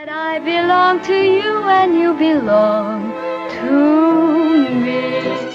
I belong to you and you belong to me.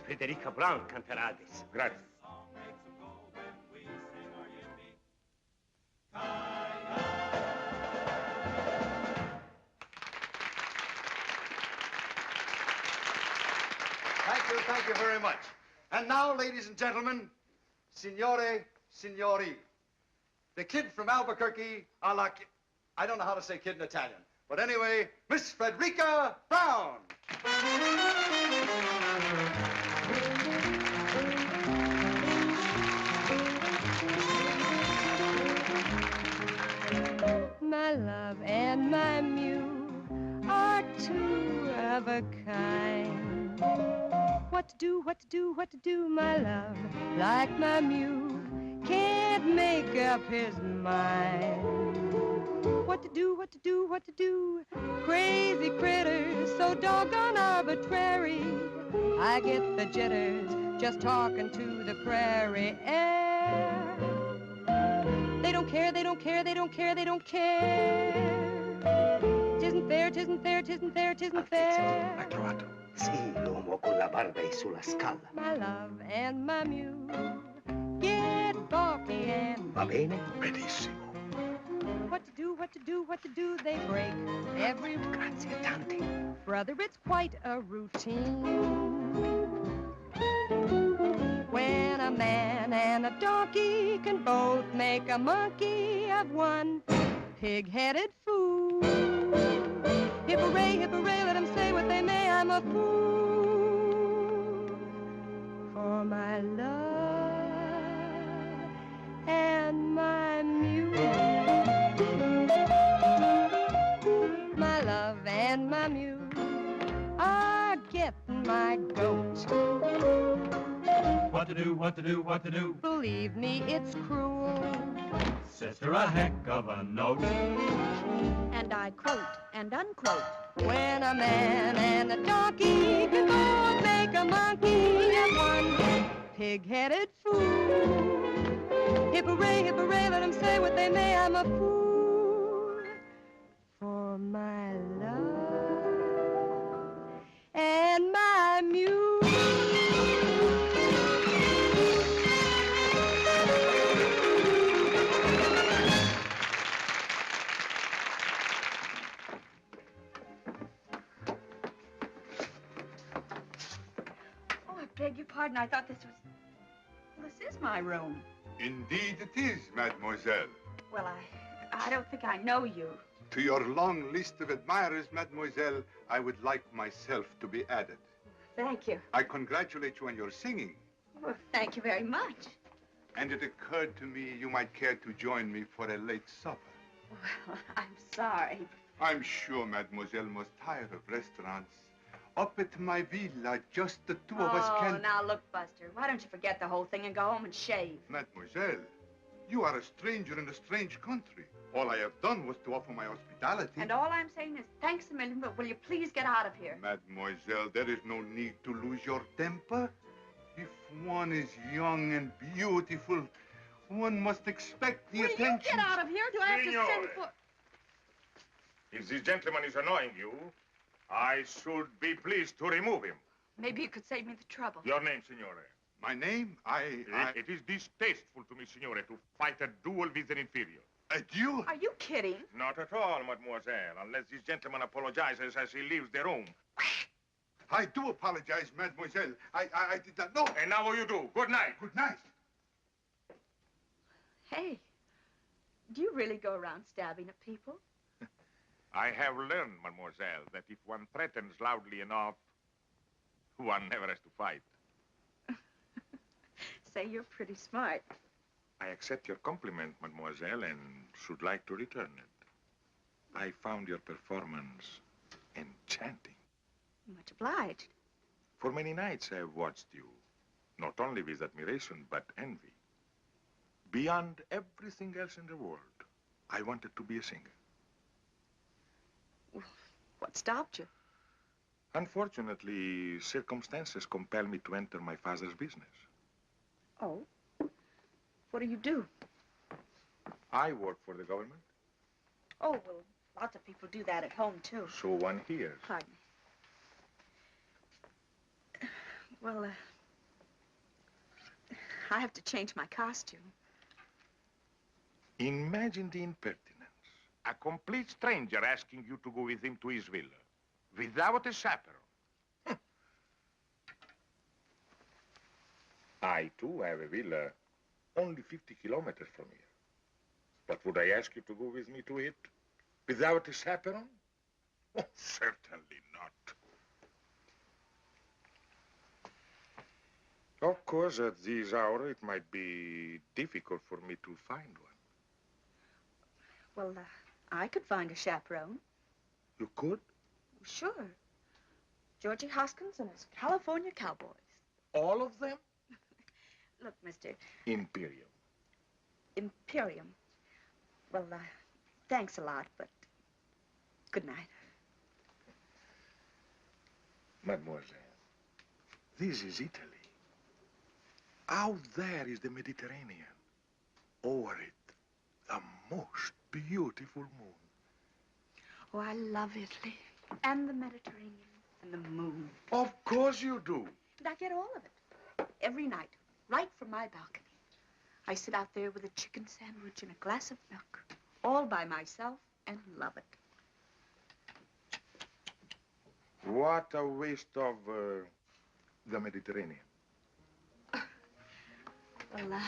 Federica Brown canterà adesso. Grazie. Thank you very much. And now, ladies and gentlemen, signore, signori, the kid from Albuquerque, I don't know how to say kid in Italian, but anyway, Miss Frederica Brown. My love and my muse are two of a kind. What to do, what to do, what to do, my love, like my muse, can't make up his mind. What to do, what to do, what to do, crazy critters, so doggone arbitrary. I get the jitters just talking to the prairie air. They don't care, they don't care, they don't care, they don't care. Tisn't fair, tisn't fair, tisn't fair, tisn't fair. L'ha trovato. Sì, l'uomo con la barba e sulla scala. My love and my muse get balky and... Va bene? Benissimo. What to do, what to do, what to do, they break every... Grazie tanti. Brother, it's quite a routine. When a man and a donkey can both make a monkey of one pig-headed fool. Hip-hooray, let them say what they may, I'm a fool for my love and my muse. My love and my muse are getting my goat. What to do, what to do, what to do? Believe me, it's cruel. Sister, a heck of a note. And I quote and unquote. When a man and a donkey can both make a monkey of one pig-headed fool. Hip-hooray, let them say what they may, I'm a fool for my love and my muse. Beg your pardon, I thought this was... Well, this is my room. Indeed it is, mademoiselle. Well, I don't think I know you. To your long list of admirers, mademoiselle, I would like myself to be added. Thank you. I congratulate you on your singing. Well, thank you very much. And it occurred to me you might care to join me for a late supper. Well, I'm sorry. I'm sure Mademoiselle must tire of restaurants. Up at my villa, just the two of us can... Oh, now look, Buster, why don't you forget the whole thing and go home and shave? Mademoiselle, you are a stranger in a strange country. All I have done was to offer my hospitality. And all I'm saying is thanks a million, but will you please get out of here? Mademoiselle, there is no need to lose your temper. If one is young and beautiful, one must expect the attention. Will you get out of here? Do I have to send for... If this gentleman is annoying you, I should be pleased to remove him. Maybe you could save me the trouble. Your name, signore? My name? It is distasteful to me, signore, to fight a duel with an inferior. A duel? Are you kidding? Not at all, mademoiselle, unless this gentleman apologizes as he leaves the room. I do apologize, mademoiselle. I did not know. And now you do. Good night. Good night. Hey, do you really go around stabbing at people? I have learned, mademoiselle, that if one threatens loudly enough, one never has to fight. Say you're pretty smart. I accept your compliment, mademoiselle, and should like to return it. I found your performance enchanting. Much obliged. For many nights I have watched you, not only with admiration, but envy. Beyond everything else in the world, I wanted to be a singer. What stopped you? Unfortunately, circumstances compel me to enter my father's business. Oh? What do you do? I work for the government. Oh, well, lots of people do that at home, too. So one hears. Pardon me. Well, I have to change my costume. Imagine the impertinence. A complete stranger asking you to go with him to his villa, without a chaperone. I, too, have a villa only 50 kilometers from here. But would I ask you to go with me to it, without a chaperone? Oh, certainly not. Of course, at this hour, it might be difficult for me to find one. Well, I could find a chaperone. You could? Sure. Georgie Hoskins and his California Cowboys. All of them? Look, Mr. Imperium. Imperium. Well, thanks a lot, but good night. Mademoiselle, this is Italy. Out there is the Mediterranean. Over it, the most beautiful moon. Oh, I love Italy. And the Mediterranean. And the moon. Of course you do. And I get all of it. Every night. Right from my balcony. I sit out there with a chicken sandwich and a glass of milk. All by myself and love it. What a waste of the Mediterranean. Well,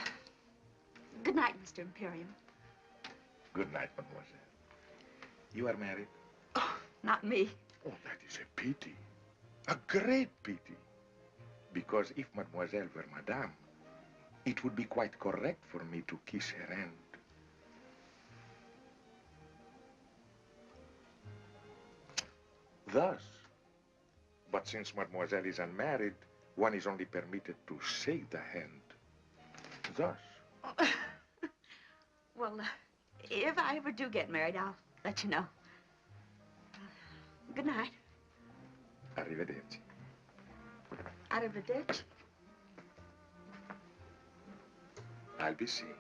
good night, Mr. Imperium. Good night, mademoiselle. You are married? Oh, not me. Oh, that is a pity. A great pity. Because if mademoiselle were madame, it would be quite correct for me to kiss her hand. Thus. But since mademoiselle is unmarried, one is only permitted to shake the hand. Thus. Well, if I ever do get married, I'll let you know. Good night. Arrivederci. Arrivederci. I'll be seeing you.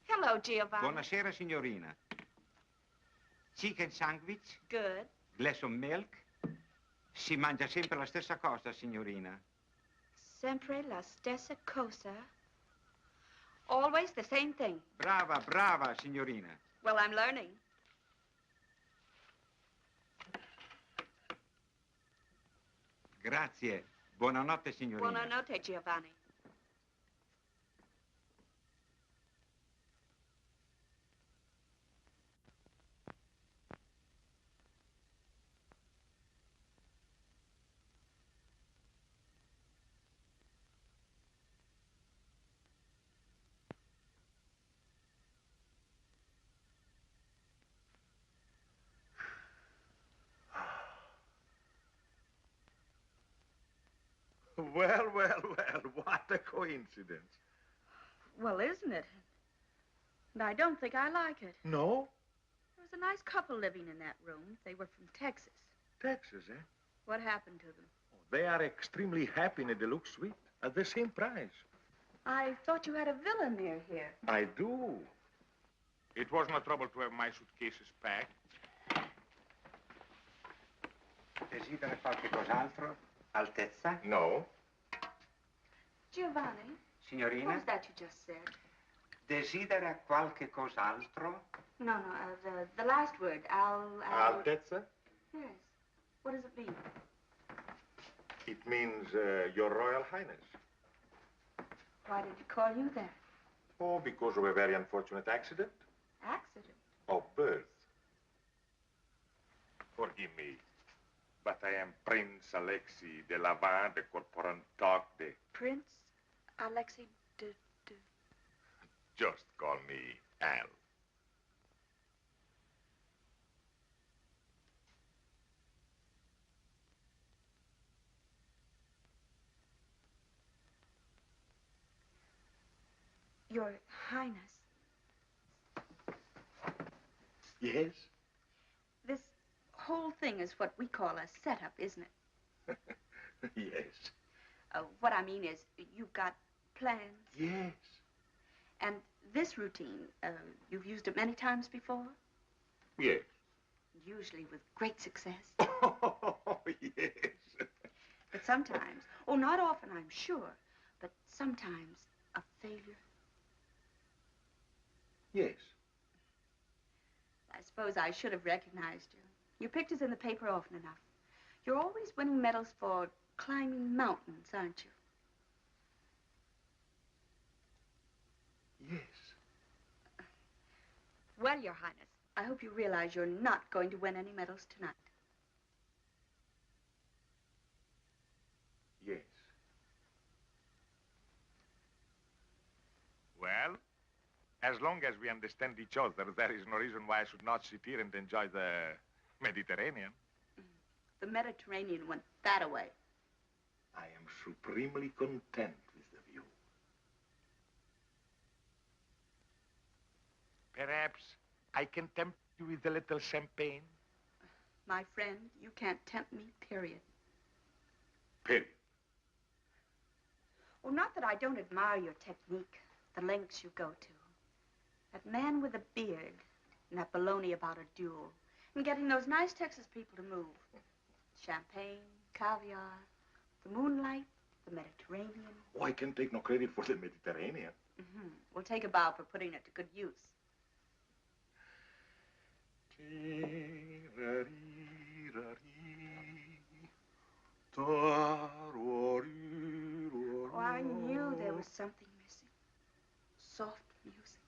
Hello, Giovanni. Buonasera, signorina. Chicken sandwich, Good. glass of milk. Si mangia sempre la stessa cosa, signorina. Sempre la stessa cosa. Always the same thing. Brava, brava, signorina. Well, I'm learning. Grazie. Buonanotte, signorina. Buonanotte, Giovanni. Well, well, well, what a coincidence. Well, isn't it? And I don't think I like it. No? There was a nice couple living in that room. They were from Texas. Texas, eh? What happened to them? They are extremely happy in a deluxe suite at the same price. I thought you had a villa near here. I do. It was no trouble to have my suitcases packed. Desidera qualche cos'altro? Altezza? No. Giovanni, what Signorina? was that you just said? Desidera qualche cos'altro? No, the last word. Altezza? Yes. What does it mean? It means Your Royal Highness. Why did he call you that? Oh, because of a very unfortunate accident Accident? of birth. Forgive me, but I am Prince Alexei de Lavin de Corporantoc de... Prince Alexei de... Just call me Al. Your Highness. Yes? This whole thing is what we call a setup, isn't it? Yes. What I mean is, you've got plans. Yes. And this routine, you've used it many times before? Yes. Usually with great success. Oh, yes. But sometimes, oh, not often, I'm sure, but sometimes a failure. Yes. I suppose I should have recognized you. Your picture's in the paper often enough. You're always winning medals for climbing mountains, aren't you? Yes. Well, Your Highness, I hope you realize you're not going to win any medals tonight. Yes. Well, as long as we understand each other, there is no reason why I should not sit here and enjoy the Mediterranean. The Mediterranean went that away. I am supremely content with the view. Perhaps I can tempt you with a little champagne? My friend, you can't tempt me, period. Period. Well, not that I don't admire your technique, the lengths you go to. That man with a beard and that baloney about a duel and getting those nice Texas people to move. Champagne, caviar, the moonlight, the Mediterranean. Oh, I can take no credit for the Mediterranean. Mm-hmm. We'll take a bow for putting it to good use. Oh, I knew there was something missing. Soft music.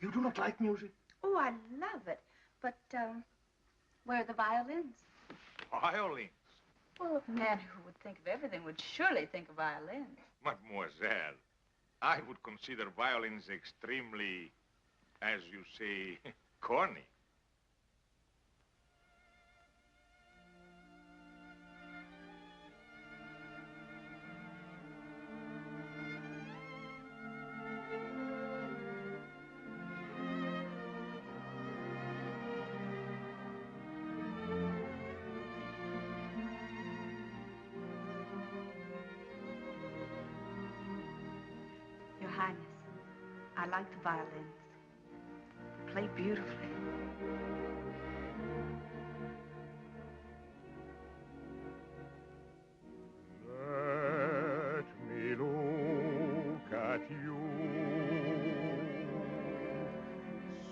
You do not like music? Oh, I love it. But, where are the violins? Violins? Well, a man who would think of everything would surely think of violins. Mademoiselle, I would consider violins extremely, as you say, corny. Your Highness, I like the violins. They play beautifully. Let me look at you,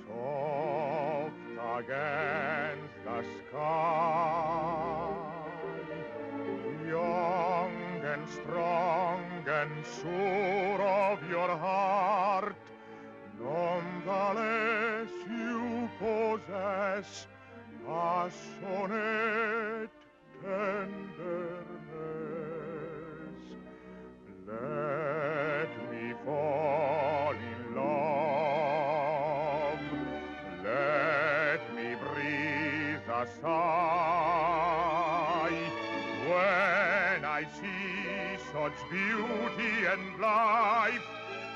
soft against the sky, young and strong and sure of your heart. Nonetheless, you possess passionate tenderness. Let me fall in love. Let me breathe a sigh when I see such beauty and life,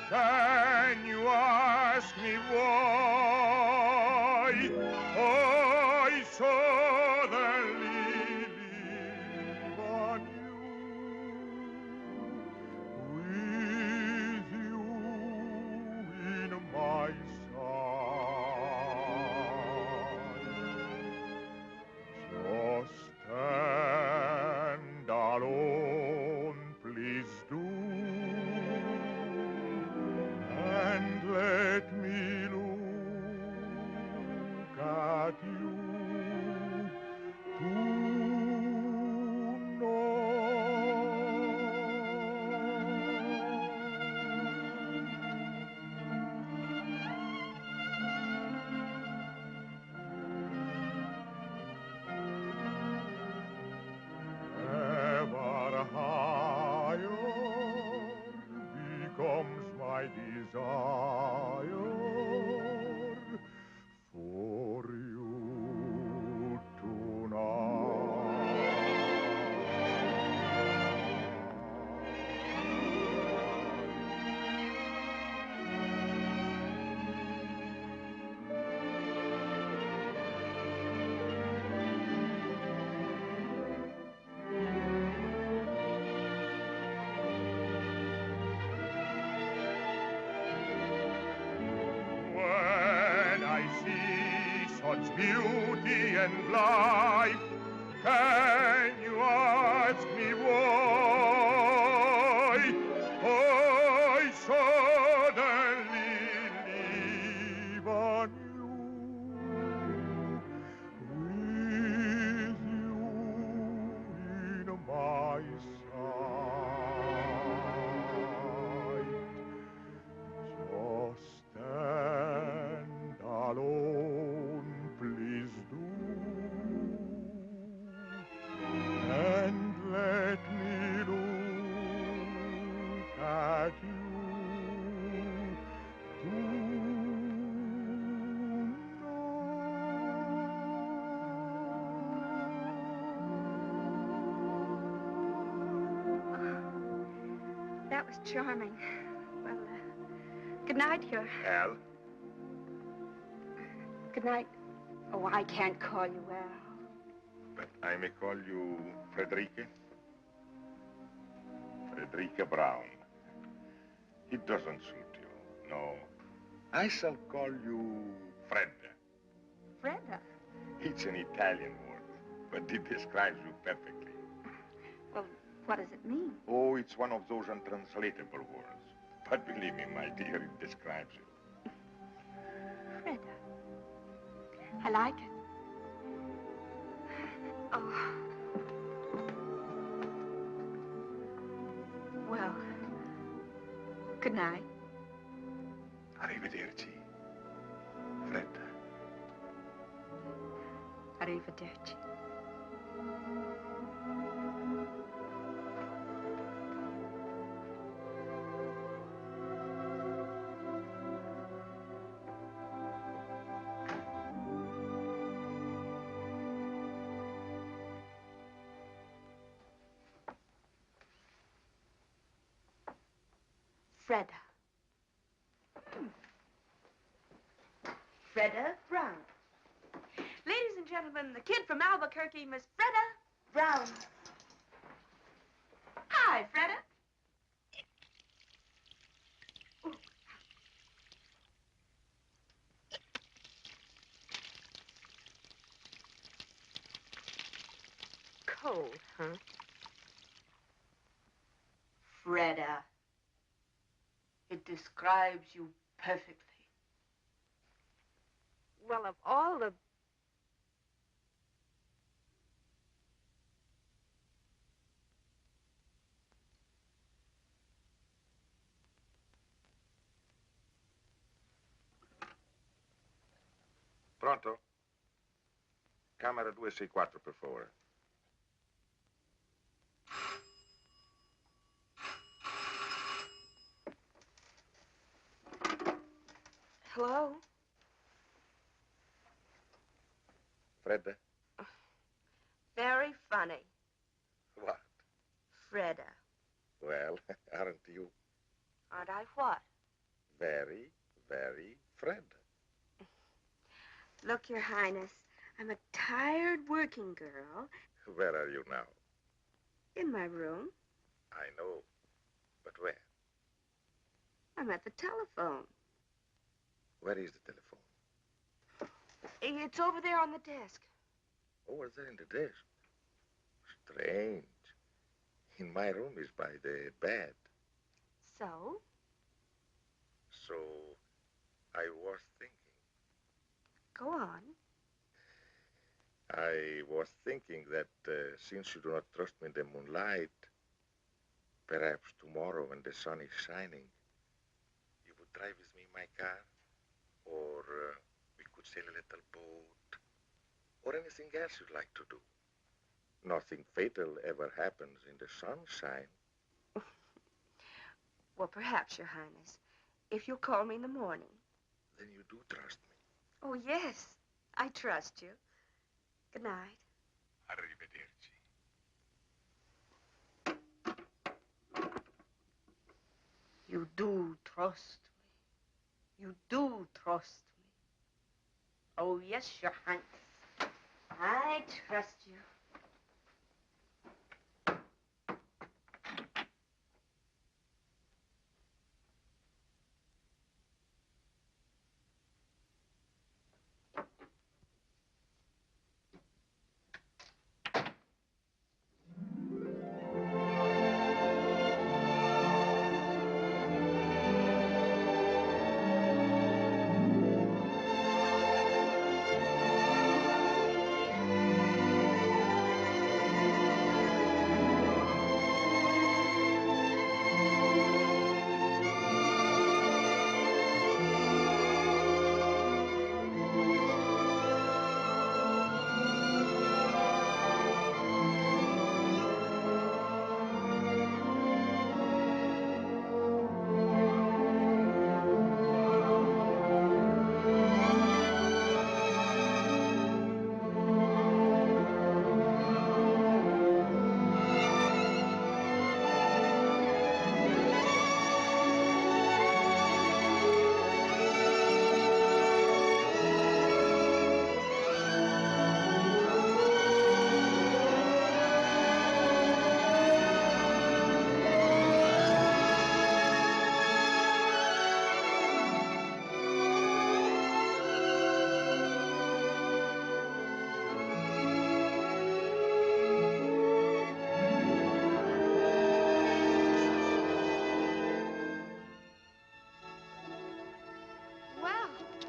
can you ask me why I saw the lily on you, with you in my side? Just stand alone, please do, and let me look at you ever higher becomes my desire for you when I see such beauty and life. Can you ask me why I saw the lily on you, with you in my sight? Just stand alone, please do, and let me look at you That was charming. Well, good night, your... Al? Good night. Oh, I can't call you Al. But I may call you Frederica? Frederica Brown. It doesn't suit you, no. I shall call you Fredda. Fredda? It's an Italian word, but it describes you perfectly. Well, what does it mean? Oh, it's one of those untranslatable words. But believe me, my dear, it describes you. Fredda. I like it. Oh. Well, good night. Arrivederci, Fredda. Arrivederci. Fredda. Fredda Brown. Ladies and gentlemen, the kid from Albuquerque, Miss Fredda Brown. Hi, Fredda. Ooh. Cold, huh? Fredda. It describes you perfectly. Well, of all the... Pronto? Camera 264, per favore. Hello? Fredda? Very funny. What? Fredda. Well, Well, aren't you? Aren't I what? Very, very Fred. Look, Your Highness, I'm a tired working girl Where are you now? in my room. I know. But where? I'm at the telephone. Where is the telephone? It's over there on the desk. Over there in the desk. Strange. In my room is by the bed. So? So, I was thinking. Go on. I was thinking that since you do not trust me in the moonlight, perhaps tomorrow when the sun is shining, you would drive with me in my car, or we could sail a little boat, or anything else you'd like to do. Nothing fatal ever happens in the sunshine. Well, perhaps, Your Highness, if you'll call me in the morning. Then you do trust me. Oh, yes, I trust you. Good night. Arrivederci. You do trust me. You do trust me. Oh, yes, Your Highness. I trust you.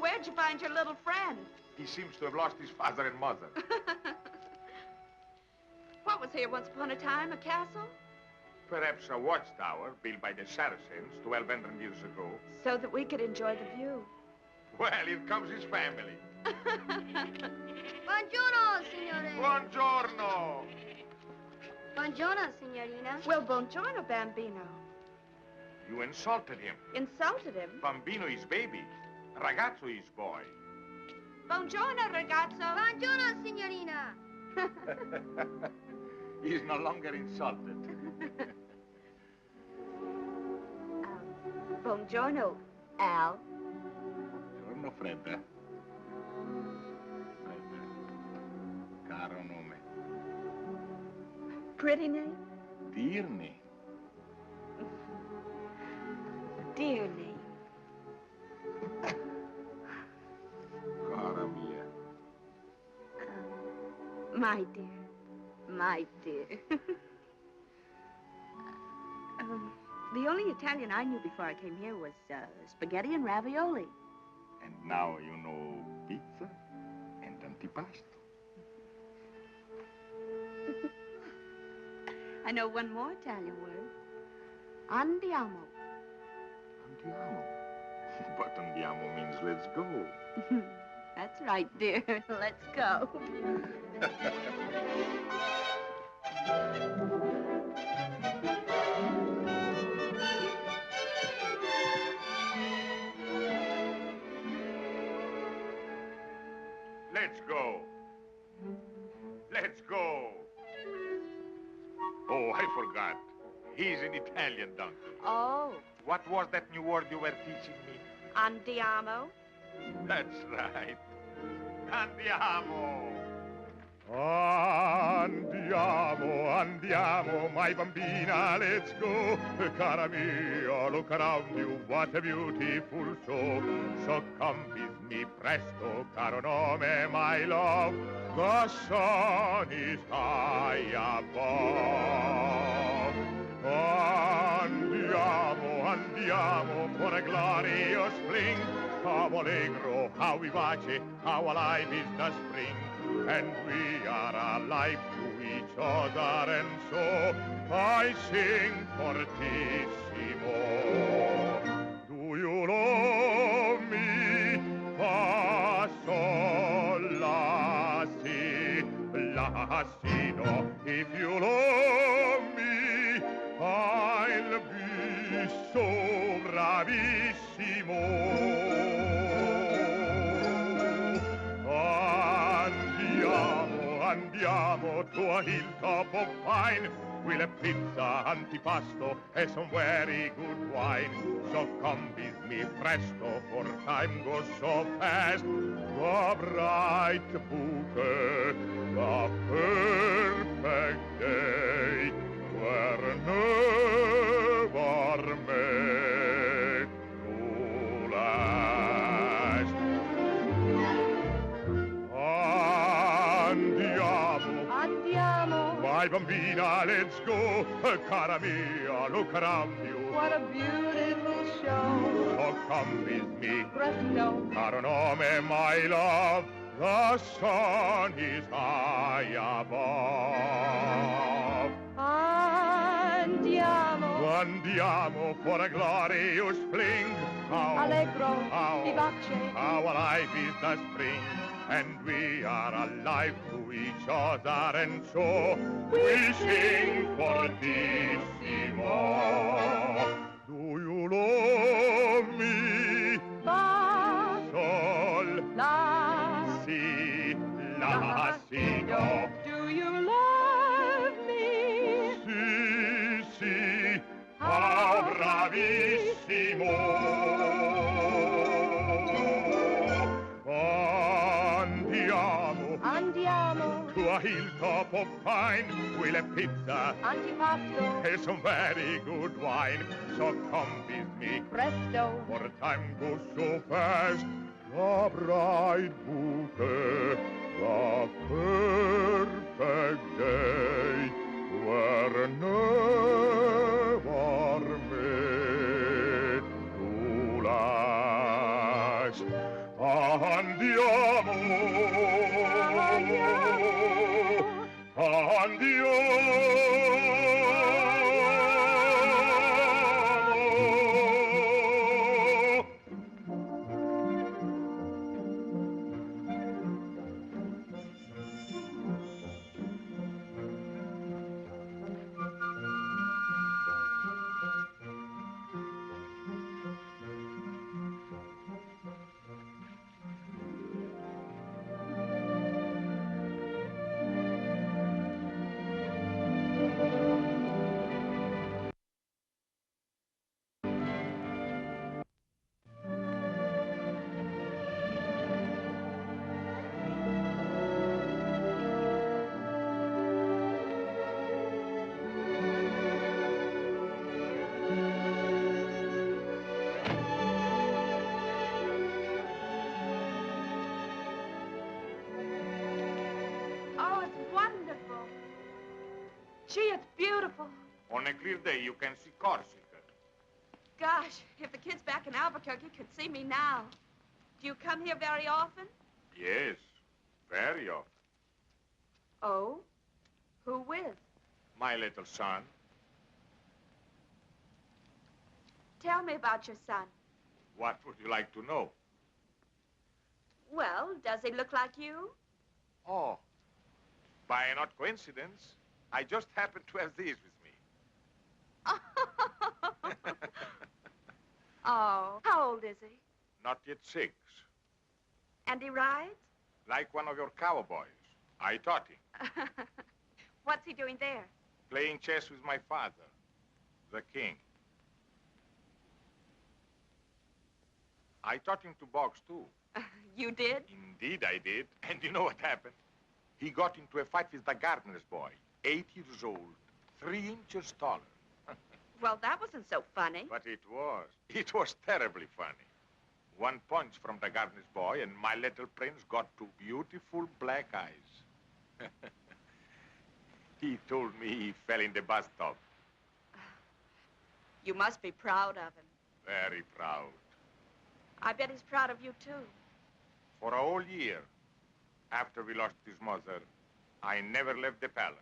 Where'd you find your little friend? He seems to have lost his father and mother. What was here once upon a time, a castle? Perhaps a watchtower built by the Saracens 1,200 years ago. So that we could enjoy the view. Well, here comes his family. Buongiorno, signore. Buongiorno. Buongiorno, signorina. Well, buongiorno, Bambino. You insulted him. Insulted him? Bambino is baby. Ragazzo is boy. Buongiorno, ragazzo. Buongiorno, signorina. He's no longer insulted. Buongiorno, Al. Buongiorno, Fredda. Fredda. Caro nome. Pretty name? Dear name. Dear name. Cara mia. My dear. My dear. The only Italian I knew before I came here was spaghetti and ravioli. And now you know pizza and antipasto. I know one more Italian word. Andiamo. Andiamo. But andiamo means let's go. That's right, dear. Let's go. Let's go. Let's go. Oh, I forgot. He's an Italian donkey. Oh, What was that new word you were teaching me? andiamo. That's right. Andiamo. Andiamo, andiamo, my bambina, let's go. Cara mia, look around you, what a beautiful show. So come with me presto, caro nome, my love. The sun is high above. Andiamo, andiamo, for a glorious fling. How allegro, how vivace, how alive is the spring. And we are alive to each other, and so I sing fortissimo. Do you love me? Fa, sol, la, si, la, si, do. If you love me, I'll be so bravissimo. Andiamo to a hilltop of pine. We'll have pizza, antipasto, and some very good wine. So come with me presto, for time goes so fast. The bright bouquet, the perfect day, were never made to last. Andiamo. My bambina, let's go. Cara mia, look around you. What a beautiful show. So come with me. Presto. Caro nome, my love. The sun is high above. Andiamo. Andiamo for a glorious fling. Allegro, how, vivace. how alive is the spring. And we are alive to each other, and so we sing fortissimo. Do you love me? Fa, Sol, la, si, la, si, do. do you love me? Si, si, how bravissimo. Andiamo. To a hilltop of pine, we'll have pizza, Antipasto. and some very good wine. So come with me, Presto. for time goes so fast. The bright bouquet, the perfect day, were never made to last. Andiamo. Gee, it's beautiful. On a clear day, you can see Corsica. Gosh, if the kids back in Albuquerque could see me now. Do you come here very often? Yes, very often. Oh? Who with? My little son. Tell me about your son. What would you like to know? Well, does he look like you? Oh, by an odd coincidence, I just happened to have these with me. Oh, how old is he? Not yet 6. And he rides? Like one of your cowboys. I taught him. What's he doing there? Playing chess with my father. The king. I taught him to box, too. You did? Indeed, I did. And you know what happened? He got into a fight with the gardener's boy, 8 years old, 3 inches taller. Well, that wasn't so funny. But it was. It was terribly funny. One punch from the gardener's boy, and my little prince got 2 beautiful black eyes. He told me he fell in the bathtub. You must be proud of him. Very proud. I bet he's proud of you, too. For a whole year, after we lost his mother, I never left the palace.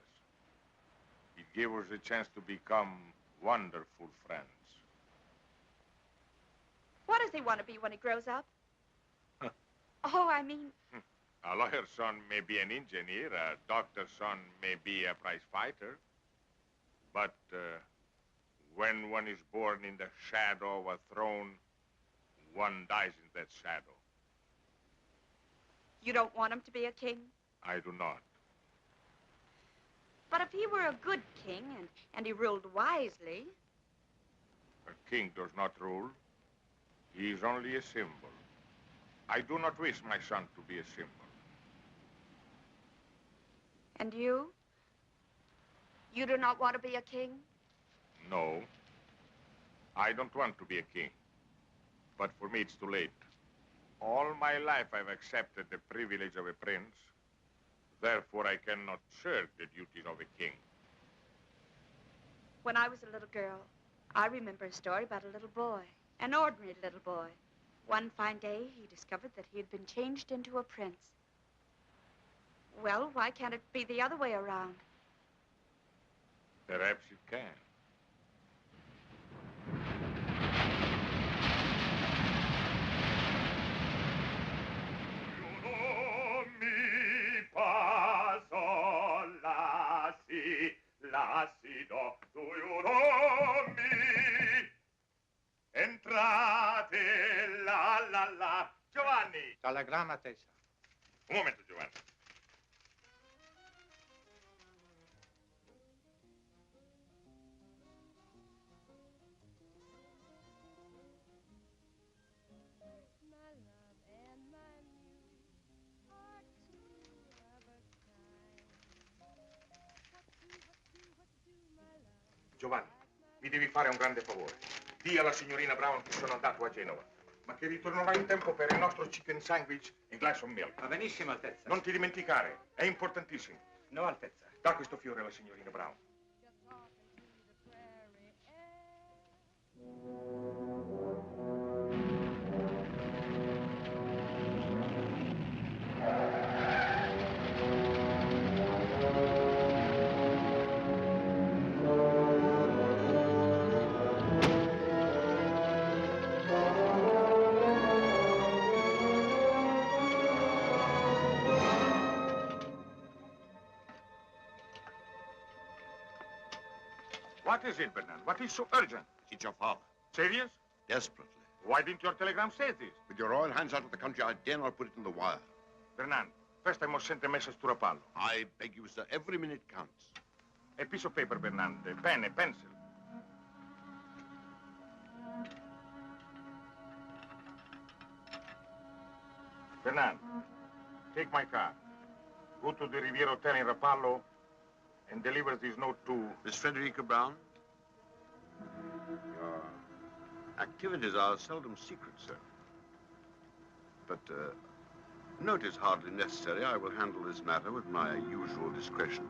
It gave us a chance to become wonderful friends. What does he want to be when he grows up? Oh, I mean... A lawyer's son may be an engineer, a doctor's son may be a prize fighter. But when one is born in the shadow of a throne, one dies in that shadow. You don't want him to be a king? I do not. But if he were a good king and he ruled wisely... A king does not rule. He is only a symbol. I do not wish my son to be a symbol. And you? You do not want to be a king? No. I don't want to be a king. But for me, it's too late. All my life, I've accepted the privilege of a prince. Therefore, I cannot shirk the duties of a king. When I was a little girl, I remember a story about a little boy, an ordinary little boy. One fine day, he discovered that he had been changed into a prince. Well, why can't it be the other way around? Perhaps it can. Do you know me? Entrate, la, la, la. Giovanni! Telegramma, Tessa. Un momento, Giovanni. My love and my muse are two of a kind. What do, my love? Giovanni, mi devi fare un grande favore. Dì alla signorina Brown che sono andato a Genova, ma che ritornerò in tempo per il nostro chicken sandwich e glass of milk. Va benissimo, Altezza. Non ti dimenticare, è importantissimo. No, Altezza. Da questo fiore alla signorina Brown. Just talking to the prairie air. What is it, Bernard? What is so urgent? It's your father. Serious? Desperately. Why didn't your telegram say this? With your royal hands out of the country, I dare not put it in the wire. Bernard, first I must send a message to Rapallo. I beg you, sir, every minute counts. A piece of paper, Bernard, a pen, a pencil. Bernard, take my car. Go to the Riviera Hotel in Rapallo and deliver this note to... Miss Frederica Brown? Your activities are seldom secret, sir. But, note is hardly necessary. I will handle this matter with my usual discretion.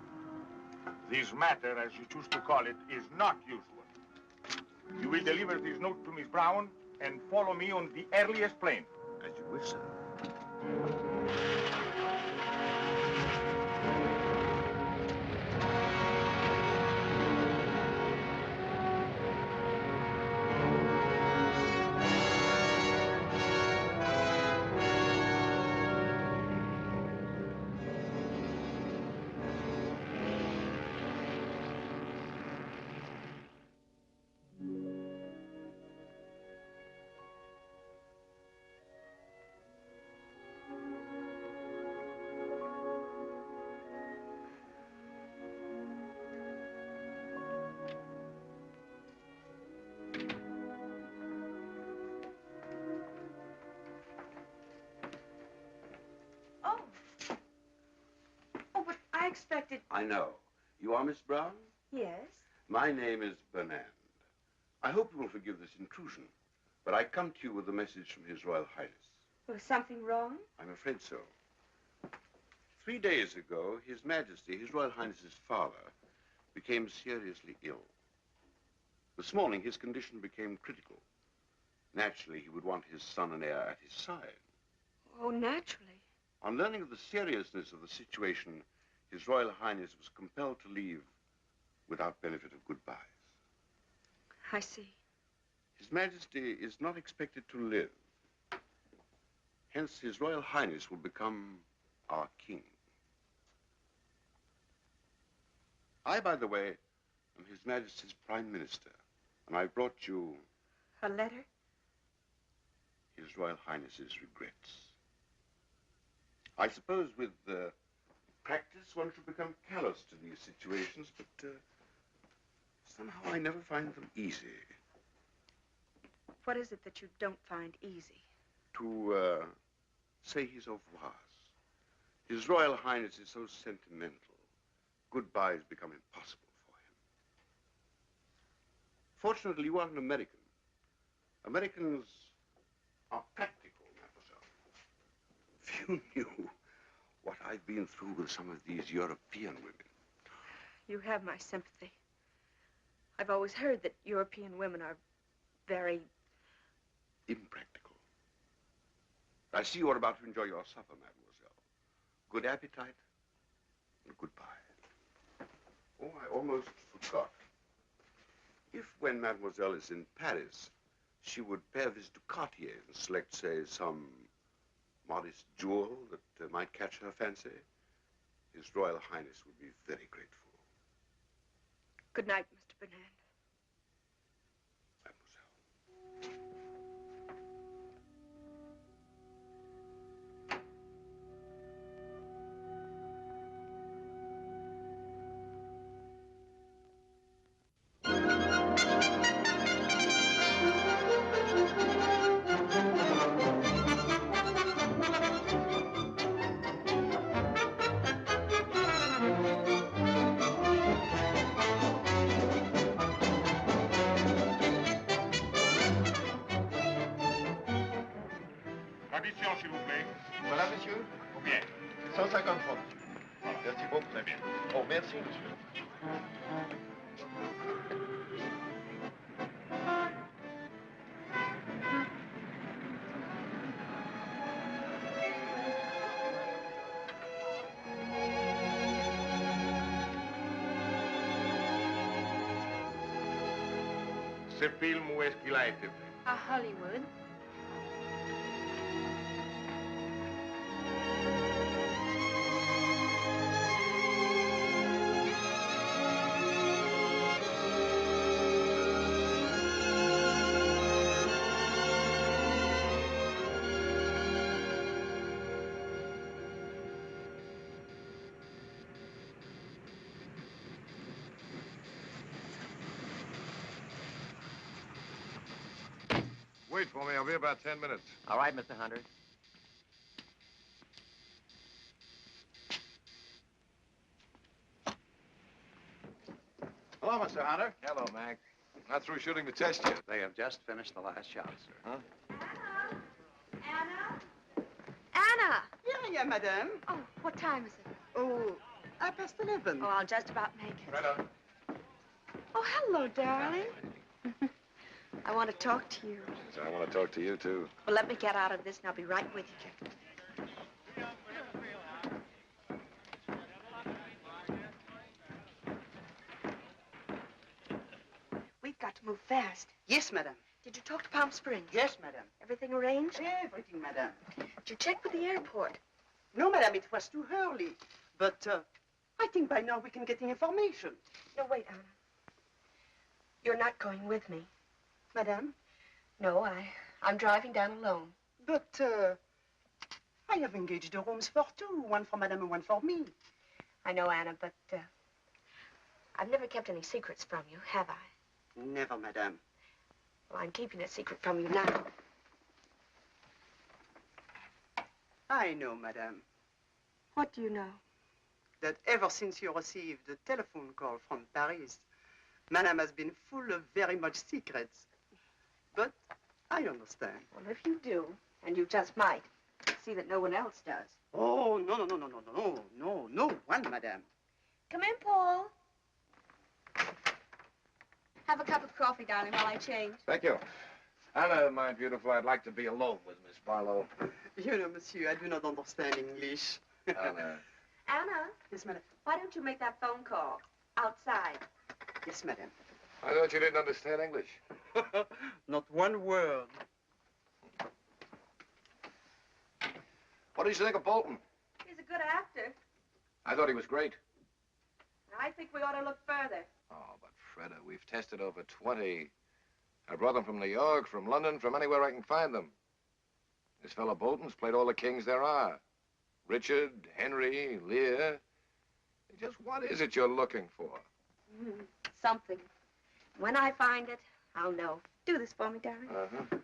This matter, as you choose to call it, is not usual. You will deliver this note to Miss Brown and follow me on the earliest plane. As you wish, sir. unexpected. I know. You are Miss Brown? Yes? My name is Bernand. I hope you will forgive this intrusion, but I come to you with a message from His Royal Highness. Was something wrong? I'm afraid so. 3 days ago, His Majesty, His Royal Highness's father, became seriously ill. This morning, his condition became critical. Naturally, he would want his son and heir at his side. Oh, naturally. On learning of the seriousness of the situation, His Royal Highness was compelled to leave without benefit of goodbyes. I see. His Majesty is not expected to live. Hence, His Royal Highness will become our king. I, by the way, am His Majesty's Prime Minister, and I brought you A letter? His Royal Highness's regrets. I suppose with practice one should become callous to these situations, but somehow I never find them easy. What is it that you don't find easy? To say his au revoir. His Royal Highness is so sentimental. Goodbyes become impossible for him. Fortunately, you are an American. Americans are practical, mademoiselle. If you knew what I've been through with some of these European women. You have my sympathy. I've always heard that European women are very... impractical. I see you are about to enjoy your supper, mademoiselle. Good appetite and goodbye. Oh, I almost forgot. If when mademoiselle is in Paris, she would pay a visit to Cartier and select, say, some modest jewel that might catch her fancy, His Royal Highness would be very grateful. Good night, Mr. Bernand. L'addition, s'il vous plaît. Voilà, monsieur. Combien? 150 francs. Merci beaucoup. Très bien. Oh, merci, monsieur. Ce film, où est-ce qu'il a été fait? À Hollywood. Wait for me. I'll be about 10 minutes. All right, Mr. Hunter. Hello, Mr. Hunter. Hello, Mac. Not through shooting the test yet. They have just finished the last shot, sir. Huh? Anna! Yeah, madame. Oh, what time is it? Oh, 11:30. Oh, I'll just about make it. Right on. Oh, hello, darling. I want to talk to you. I want to talk to you, too. Well, let me get out of this and I'll be right with you. We've got to move fast. Yes, madame. Did you talk to Palm Springs? Yes, madame. Everything arranged? Everything, madame. Did you check with the airport? No, madame, it was too early. But I think by now we can get the information. No, wait, Anna. You're not going with me. Madame? No, I'm driving down alone. But I have engaged the rooms for two. One for madame and one for me. I know, Anna, but I've never kept any secrets from you, have I? Never, madame. Well, I'm keeping a secret from you now. I know, madame. What do you know? that ever since you received the telephone call from Paris, Madame has been full of very much secrets. But I understand. Well, if you do, and you just might, see that no one else does. Oh, no one, Madame. Come in, Paul. Have a cup of coffee, darling, while I change. Thank you. Anna, my beautiful, I'd like to be alone with Miss Barlow. You know, monsieur, I do not understand English. Anna. Anna? Yes, madame. Why don't you make that phone call outside? Yes, madame. I thought you didn't understand English. Not one word. What did you think of Bolton? He's a good actor. I thought he was great. I think we ought to look further. Oh, but Freda, we've tested over 20. I brought them from New York, from London, from anywhere I can find them. This fellow Bolton's played all the kings there are. Richard, Henry, Lear. Just what is it you're looking for? Something. When I find it, I'll know. Do this for me, darling. Uh-huh.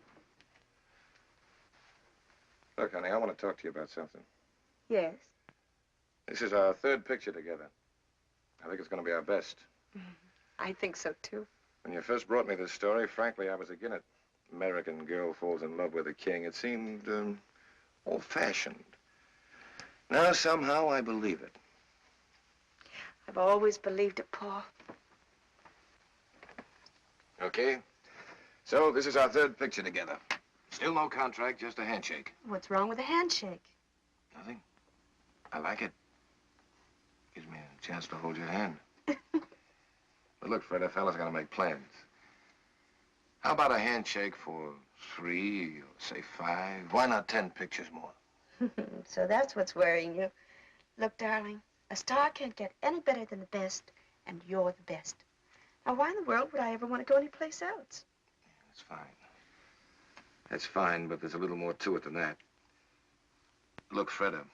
Look, honey, I want to talk to you about something. Yes? This is our third picture together. I think it's going to be our best. I think so, too. When you first brought me this story, frankly, I was against it. American girl falls in love with a king. It seemed old-fashioned. Now, somehow, I believe it. I've always believed it, Paul. Okay. So, this is our third picture together. Still no contract, just a handshake. What's wrong with a handshake? Nothing. I like it. Gives me a chance to hold your hand. But look, Fred, a fella's got to make plans. How about a handshake for 3, or say 5? Why not 10 pictures more? So that's what's worrying you. Look, darling, a star can't get any better than the best, and you're the best. Now, why in the world would I ever want to go anyplace else? That's fine. That's fine, but there's a little more to it than that. Look, Freda,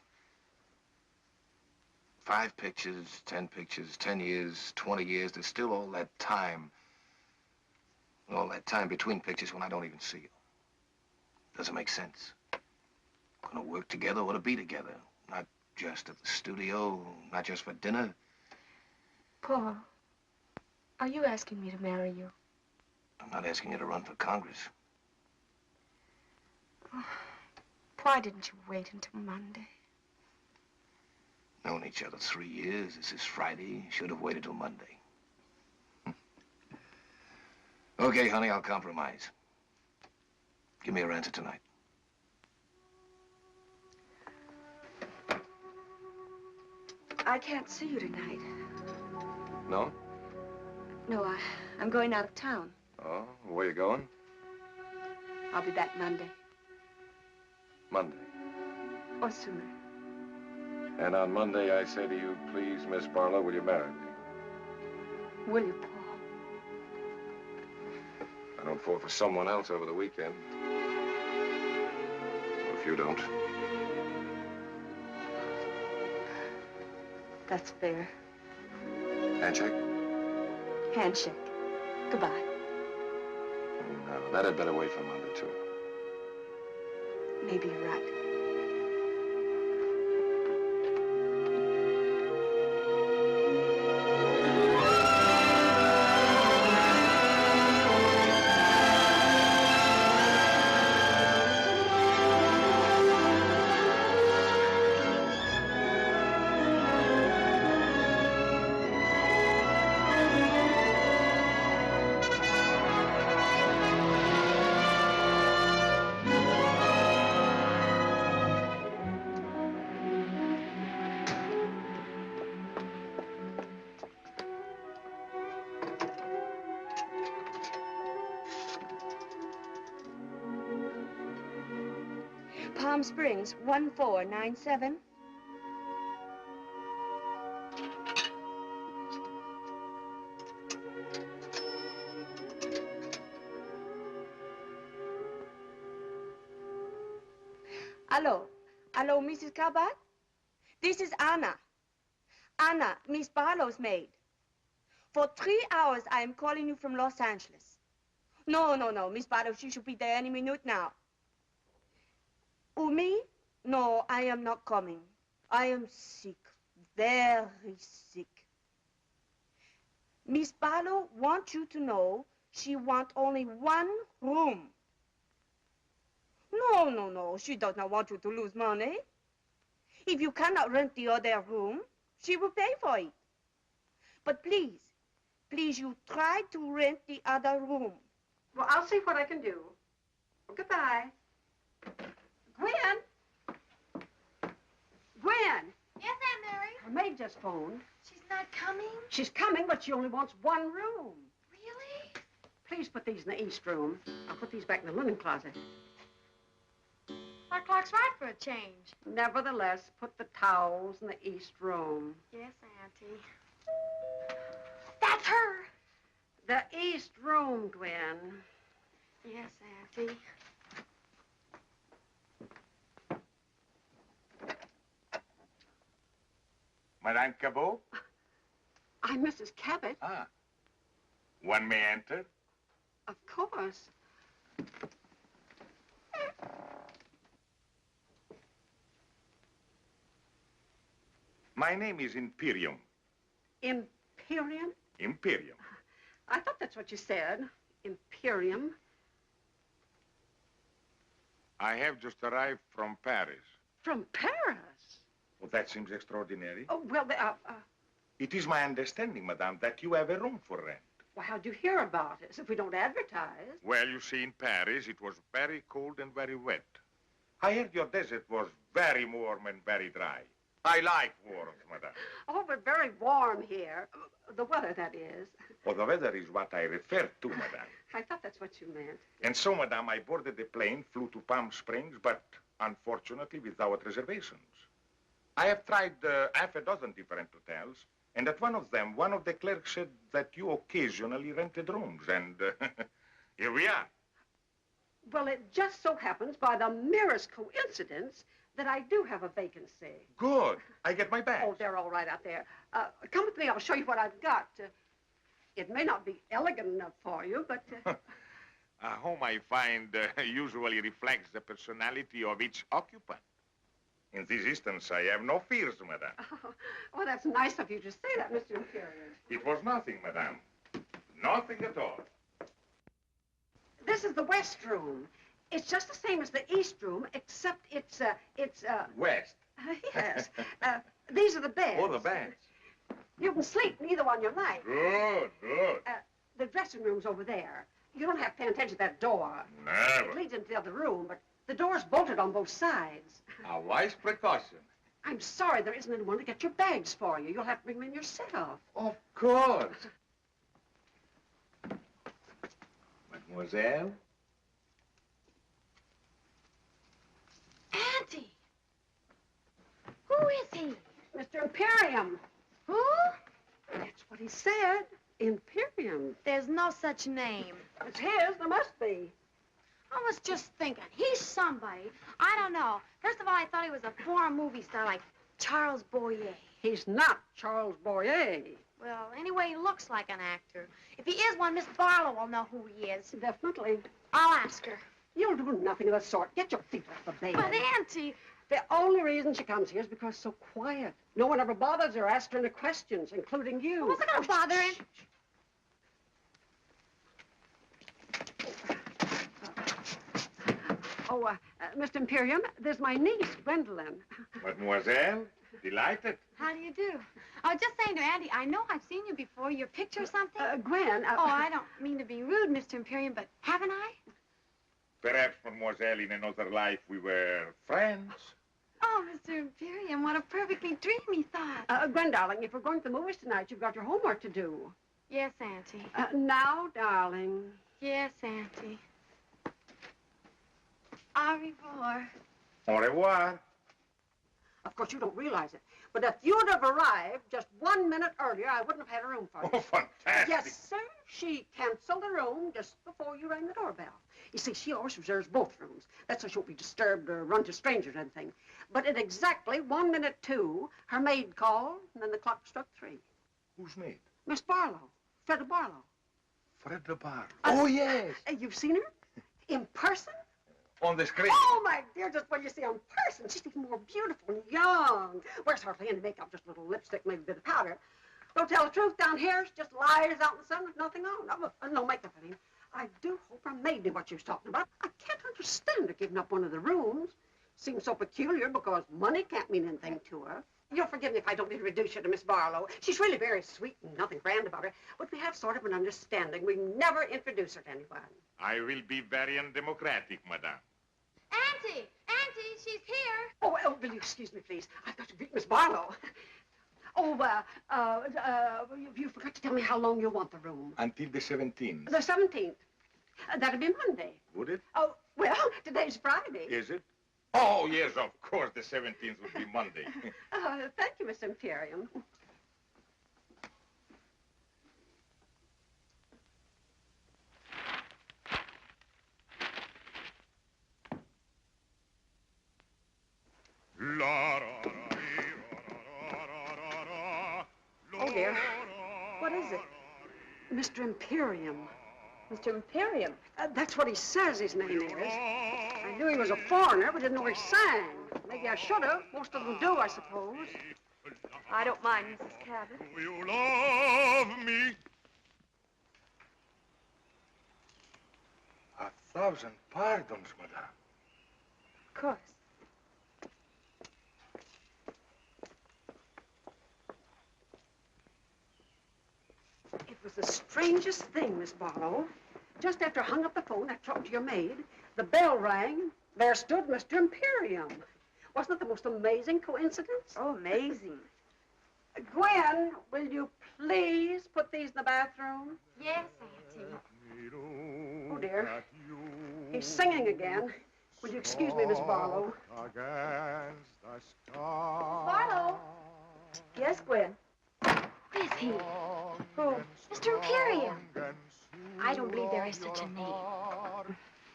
5 pictures, 10 pictures, 10 years, 20 years, there's still all that time. All that time between pictures when I don't even see you. Doesn't make sense. Gonna work together or to be together. Not just at the studio, not just for dinner. Paul, are you asking me to marry you? I'm not asking you to run for Congress. Why didn't you wait until Monday? Known each other 3 years. This is Friday. Should have waited till Monday. Okay, honey, I'll compromise. Give me your answer tonight. I can't see you tonight. No? No, I'm going out of town. Oh, where you going? I'll be back Monday. Monday. Or sooner. And on Monday, I say to you, please, Miss Barlow, will you marry me? Will you, Paul? I don't fall for someone else over the weekend. Well, if you don't. That's fair. Handshake? Handshake. Goodbye. No, that had better wait for Monday, too. Maybe you're right. Palm Springs, 1497. Hello. Hello, Mrs. Cabot? This is Anna. Anna, Miss Barlow's maid. For 3 hours, I am calling you from Los Angeles. No, Miss Barlow, she should be there any minute now. Oh, me? No, I am not coming. I am sick, very sick. Miss Barlow wants you to know she wants only one room. No, she does not want you to lose money. If you cannot rent the other room, she will pay for it. But please, you try to rent the other room. Well, I'll see what I can do. Well, goodbye. Gwen? Gwen? Yes, Aunt Mary? Her maid just phoned. She's not coming? She's coming, but she only wants one room. Really? Please put these in the east room. I'll put these back in the linen closet. Our clock's right for a change. Nevertheless, put the towels in the east room. Yes, Auntie. That's her. The east room, Gwen. Yes, Auntie. Madame Cabot? I'm Mrs. Cabot. Ah. One may enter? Of course. My name is Imperium. Imperium? Imperium. I thought that's what you said. Imperium. I have just arrived from Paris. From Paris? Well, that seems extraordinary. Oh, well, It is my understanding, madame, that you have a room for rent. well, how'd you hear about us if we don't advertise? Well, you see, in Paris, it was very cold and very wet. I heard your desert was very warm and very dry. I like warmth, madame. Oh, we're very warm here. The weather, that is. Oh, the weather is what I refer to, madame. I thought that's what you meant. And so, madame, I boarded the plane, flew to Palm Springs, but unfortunately without reservations. I have tried half a dozen different hotels, and at one of them, one of the clerks said that you occasionally rented rooms, and here we are. Well, it just so happens, by the merest coincidence, that I do have a vacancy. Good. I get my bags. Oh, they're all right out there. Come with me. I'll show you what I've got. It may not be elegant enough for you, but... A home, I find, usually reflects the personality of each occupant. In this instance, I have no fears, madame. Oh, that's nice of you to say that, Mr. Imperium. It was nothing, madame. Nothing at all. This is the west room. It's just the same as the east room, except it's West. yes. These are the beds. Oh, the beds. You can sleep in either one you like. Good, good. The dressing room's over there. You don't have to pay attention to that door. Never. It leads into the other room, but the door's bolted on both sides. A wise precaution. I'm sorry there isn't anyone to get your bags for you. You'll have to bring them in yourself. Of course. Mademoiselle? Auntie! Who is he? Mr. Imperium. Who? That's what he said. Imperium. There's no such name. It's his. There must be. I was just thinking, he's somebody. I don't know. First of all, I thought he was a foreign movie star like Charles Boyer. He's not Charles Boyer. Well, anyway, he looks like an actor. If he is one, Miss Barlow will know who he is. Definitely. I'll ask her. You'll do nothing of the sort. Get your feet off the bed. But, Auntie... The only reason she comes here is because it's so quiet. No one ever bothers her, asks her any questions, including you. I wasn't going to bother him. Oh, Mr. Imperium, there's my niece, Gwendolyn. Mademoiselle, delighted. How do you do? I was just saying to Auntie, I know I've seen you before. Your picture or something? Gwen... Oh, I don't mean to be rude, Mr. Imperium, but haven't I? Perhaps, mademoiselle, in another life we were friends. Oh, Mr. Imperium, what a perfectly dreamy thought. Gwen, darling, if we're going to the movies tonight, you've got your homework to do. Yes, Auntie. Now, darling. Yes, Auntie. Au revoir. Au revoir. Of course, you don't realize it, but if you'd have arrived just 1 minute earlier, I wouldn't have had a room for you. Oh, fantastic. Yes, sir. She canceled the room just before you rang the doorbell. You see, she always reserves both rooms. That's so she won't be disturbed or run to strangers or anything. But at exactly 1 minute 2, her maid called, and then the clock struck 3. Who's maid? Miss Barlow. Freda Barlow. Freda Barlow. Oh, yes. You've seen her? In person? on the screen. Oh, my dear, just when you see her in person, she's even more beautiful and young. Wears hardly any makeup, just a little lipstick, maybe a bit of powder. Don't tell the truth down here. She just lies out in the sun with nothing on. No makeup, I mean. I do hope her maid knew what she was talking about. I can't understand her giving up one of the rooms. Seems so peculiar because money can't mean anything to her. You'll forgive me if I don't introduce you to Miss Barlow. She's really very sweet and nothing grand about her. But we have sort of an understanding. We never introduce her to anyone. I will be very undemocratic, madame. Auntie! Auntie, she's here. Oh, will you excuse me, please? I've got to greet Miss Barlow. Oh, you forgot to tell me how long you want the room. Until the 17th. The 17th. That'd be Monday. Would it? Oh, well, today's Friday. Is it? Oh, yes, of course, the 17th would be Monday. Thank you, Miss Imperium. Oh, dear. What is it? Mr. Imperium. Mr. Imperium? That's what he says his name is. I knew he was a foreigner, but didn't know he sang. Maybe I should have. Most of them do, I suppose. I don't mind, Mrs. Cabot. Do you love me? 1,000 pardons, madame. Of course. It was the strangest thing, Miss Barlow. Just after I hung up the phone, I talked to your maid. The bell rang. There stood Mr. Imperium. Wasn't it the most amazing coincidence? Oh, amazing. Gwen, will you please put these in the bathroom? Yes, Auntie. Oh, dear. He's singing again. Will you excuse me, Miss Barlow? Barlow? Yes, Gwen? Who is he? Who? Mr. Imperium. I don't believe there is such a name.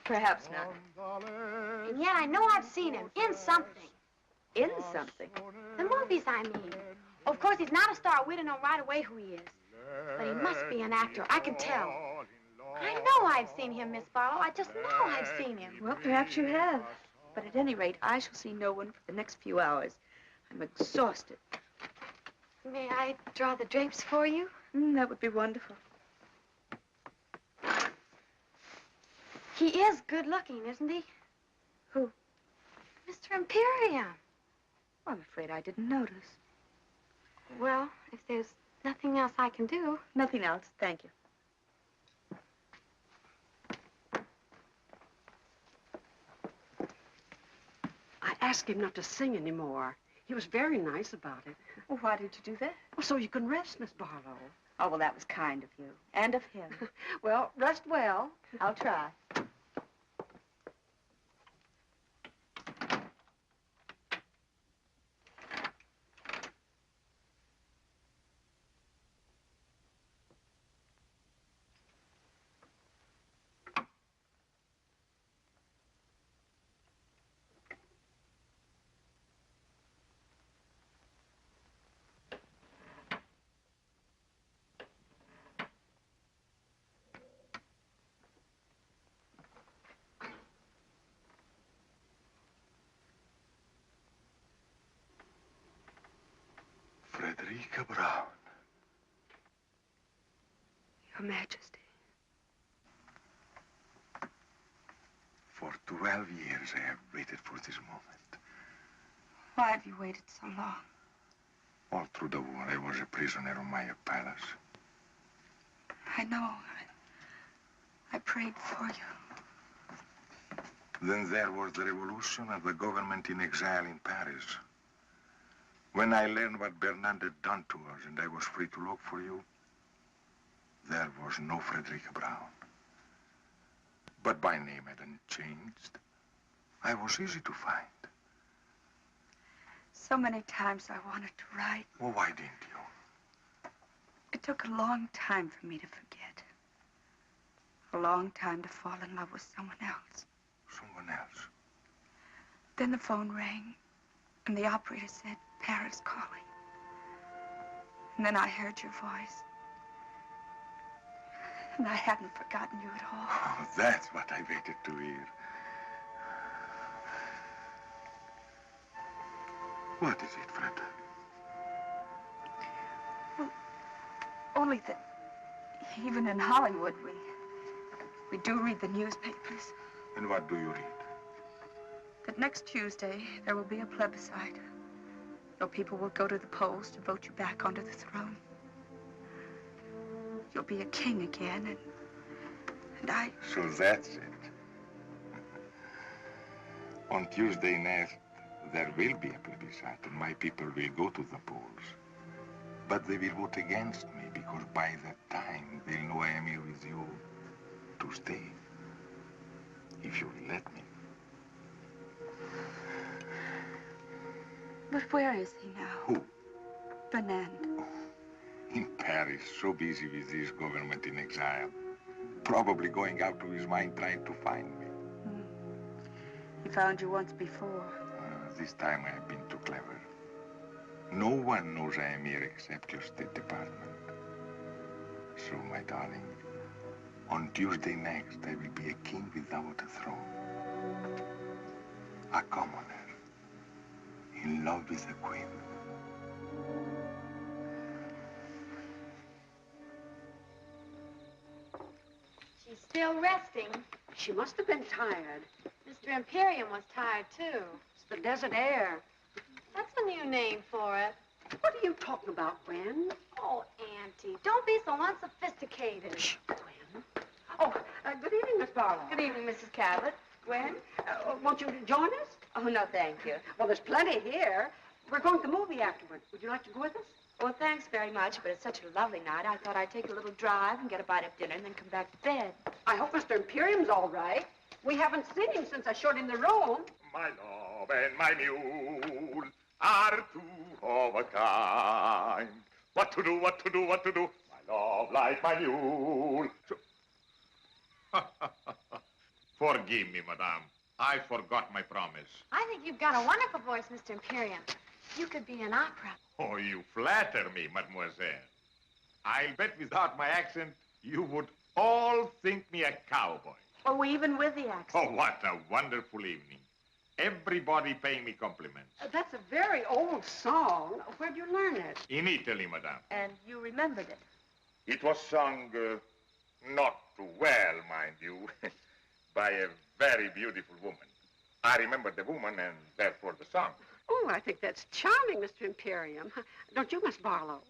Perhaps not. And yet I know I've seen him in something. In something? The movies, I mean. Of course, he's not a star. We don't know right away who he is. But he must be an actor. I can tell. I know I've seen him, Miss Barlow. I just know I've seen him. Well, perhaps you have. But at any rate, I shall see no one for the next few hours. I'm exhausted. May I draw the drapes for you? That would be wonderful. He is good looking, isn't he? Who? Mr. Imperium. Well, I'm afraid I didn't notice. Well, if there's nothing else I can do. Nothing else, thank you. I asked him not to sing anymore. He was very nice about it. Well, why did you do that? Well, so you can rest, Miss Barlow. Oh, well, that was kind of you. And of him. Well, rest well. I'll try. Frederica Brown. Your Majesty. For 12 years I have waited for this moment. Why have you waited so long? All through the war, I was a prisoner of my palace. I know. I prayed for you. Then there was the revolution and the government in exile in Paris. When I learned what Bernard had done to us and I was free to look for you, there was no Frederica Brown. But my name hadn't changed. I was easy to find. So many times I wanted to write. Well, why didn't you? It took a long time for me to forget. A long time to fall in love with someone else. Someone else? Then the phone rang, and the operator said, Paris calling. And then I heard your voice. And I hadn't forgotten you at all. Oh, that's what I waited to hear. What is it, Fred? Well, only that even in Hollywood, we do read the newspapers. And what do you read? That next Tuesday, there will be a plebiscite. Your people will go to the polls to vote you back onto the throne. You'll be a king again, and I... So that's it. On Tuesday next, there will be a plebiscite, and my people will go to the polls. But they will vote against me, because by that time, they'll know I am here with you to stay. If you will let me. But where is he now? Who? Fernand. In Paris, so busy with this government in exile. Probably going out of his mind trying to find me. He found you once before. This time I have been too clever. No one knows I am here except your State Department. So, my darling, on Tuesday next, I will be a king without a throne. A commoner, in love with a queen. She's still resting. She must have been tired. Mr. Imperium was tired, too. It's the desert air. That's a new name for it. What are you talking about, Gwen? Oh, Auntie, don't be so unsophisticated. Shh, Gwen. Oh, good evening, Miss Barlow. Good evening, Mrs. Cabot. Gwen? Won't you join us? Oh, no, thank you. Well, there's plenty here. We're going to the movie afterwards. Would you like to go with us? Well, thanks very much, but it's such a lovely night. I thought I'd take a little drive and get a bite of dinner and then come back to bed. I hope Mr. Imperium's all right. We haven't seen him since I showed him the room. My love and my mule are two of a kind. What to do, what to do, what to do? My love like my mule. Forgive me, madame. I forgot my promise. I think you've got a wonderful voice, Mr. Imperium. You could be in opera. Oh, you flatter me, mademoiselle. I'll bet without my accent, you would all think me a cowboy. Oh, even with the accent. Oh, what a wonderful evening. Everybody paying me compliments. That's a very old song. Where'd you learn it? In Italy, madame. And you remembered it? It was sung not too well, mind you, by a very beautiful woman. I remember the woman and therefore the song. Oh, I think that's charming, Mr. Imperium. Don't you, Miss Barlow?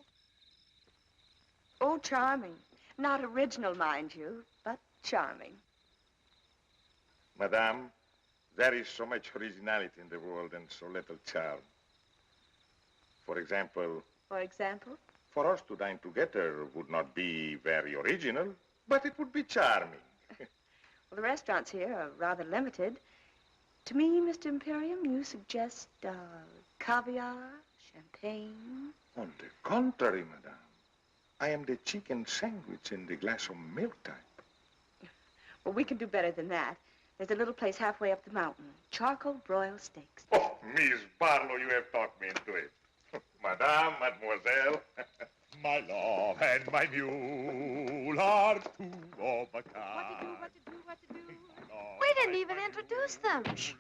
Oh, charming. Not original, mind you, but charming. Madame, there is so much originality in the world and so little charm. For example... For example? For us to dine together would not be very original, but it would be charming. Well, the restaurants here are rather limited. To me, Mr. Imperium, you suggest caviar, champagne. On the contrary, madame. I am the chicken sandwich and the glass of milk type. Well, we can do better than that. There's a little place halfway up the mountain. Charcoal broiled steaks. Oh, Miss Barlow, you have talked me into it. Madame, mademoiselle, my love and my mule are two of a kind. What to do? We didn't even introduce them. Shh.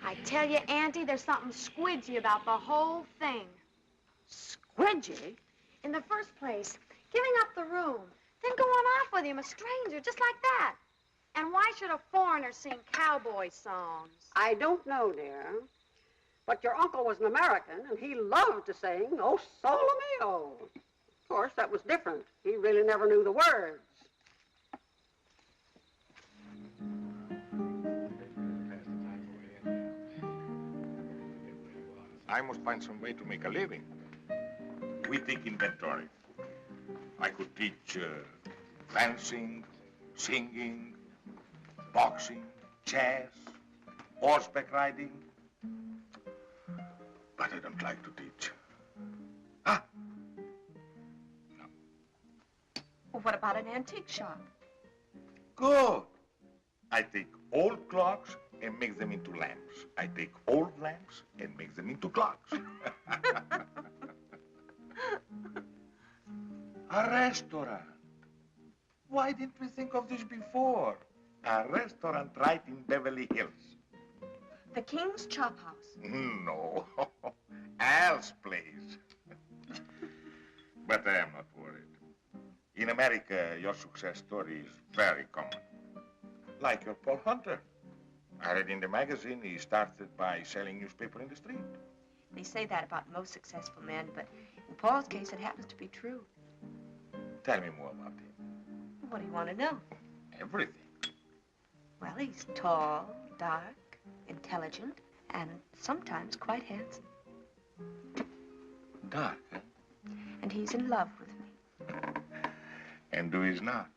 I tell you, Auntie, there's something squidgy about the whole thing. Squidgy? In the first place, giving up the room, then going off with him, a stranger, just like that. And why should a foreigner sing cowboy songs? I don't know, dear. But your uncle was an American, and he loved to sing, "Oh, Sole Mio." Of course, that was different. He really never knew the words. I must find some way to make a living. We take inventory. I could teach dancing, singing, boxing, chess, horseback riding. But I don't like to teach. Well, what about an antique shop? Good. I take old clocks and make them into lamps. I take old lamps and make them into clocks. A restaurant. Why didn't we think of this before? A restaurant right in Beverly Hills. The King's Chop House. No, Al's place. But I am not worried. In America, your success story is very common. Like your Paul Hunter. I read in the magazine he started by selling newspaper in the street. They say that about most successful men, but in Paul's case, it happens to be true. Tell me more about him. What do you want to know? Everything. Well, he's tall, dark, intelligent, and sometimes quite handsome. Dark, eh? And he's in love with me. And who is not?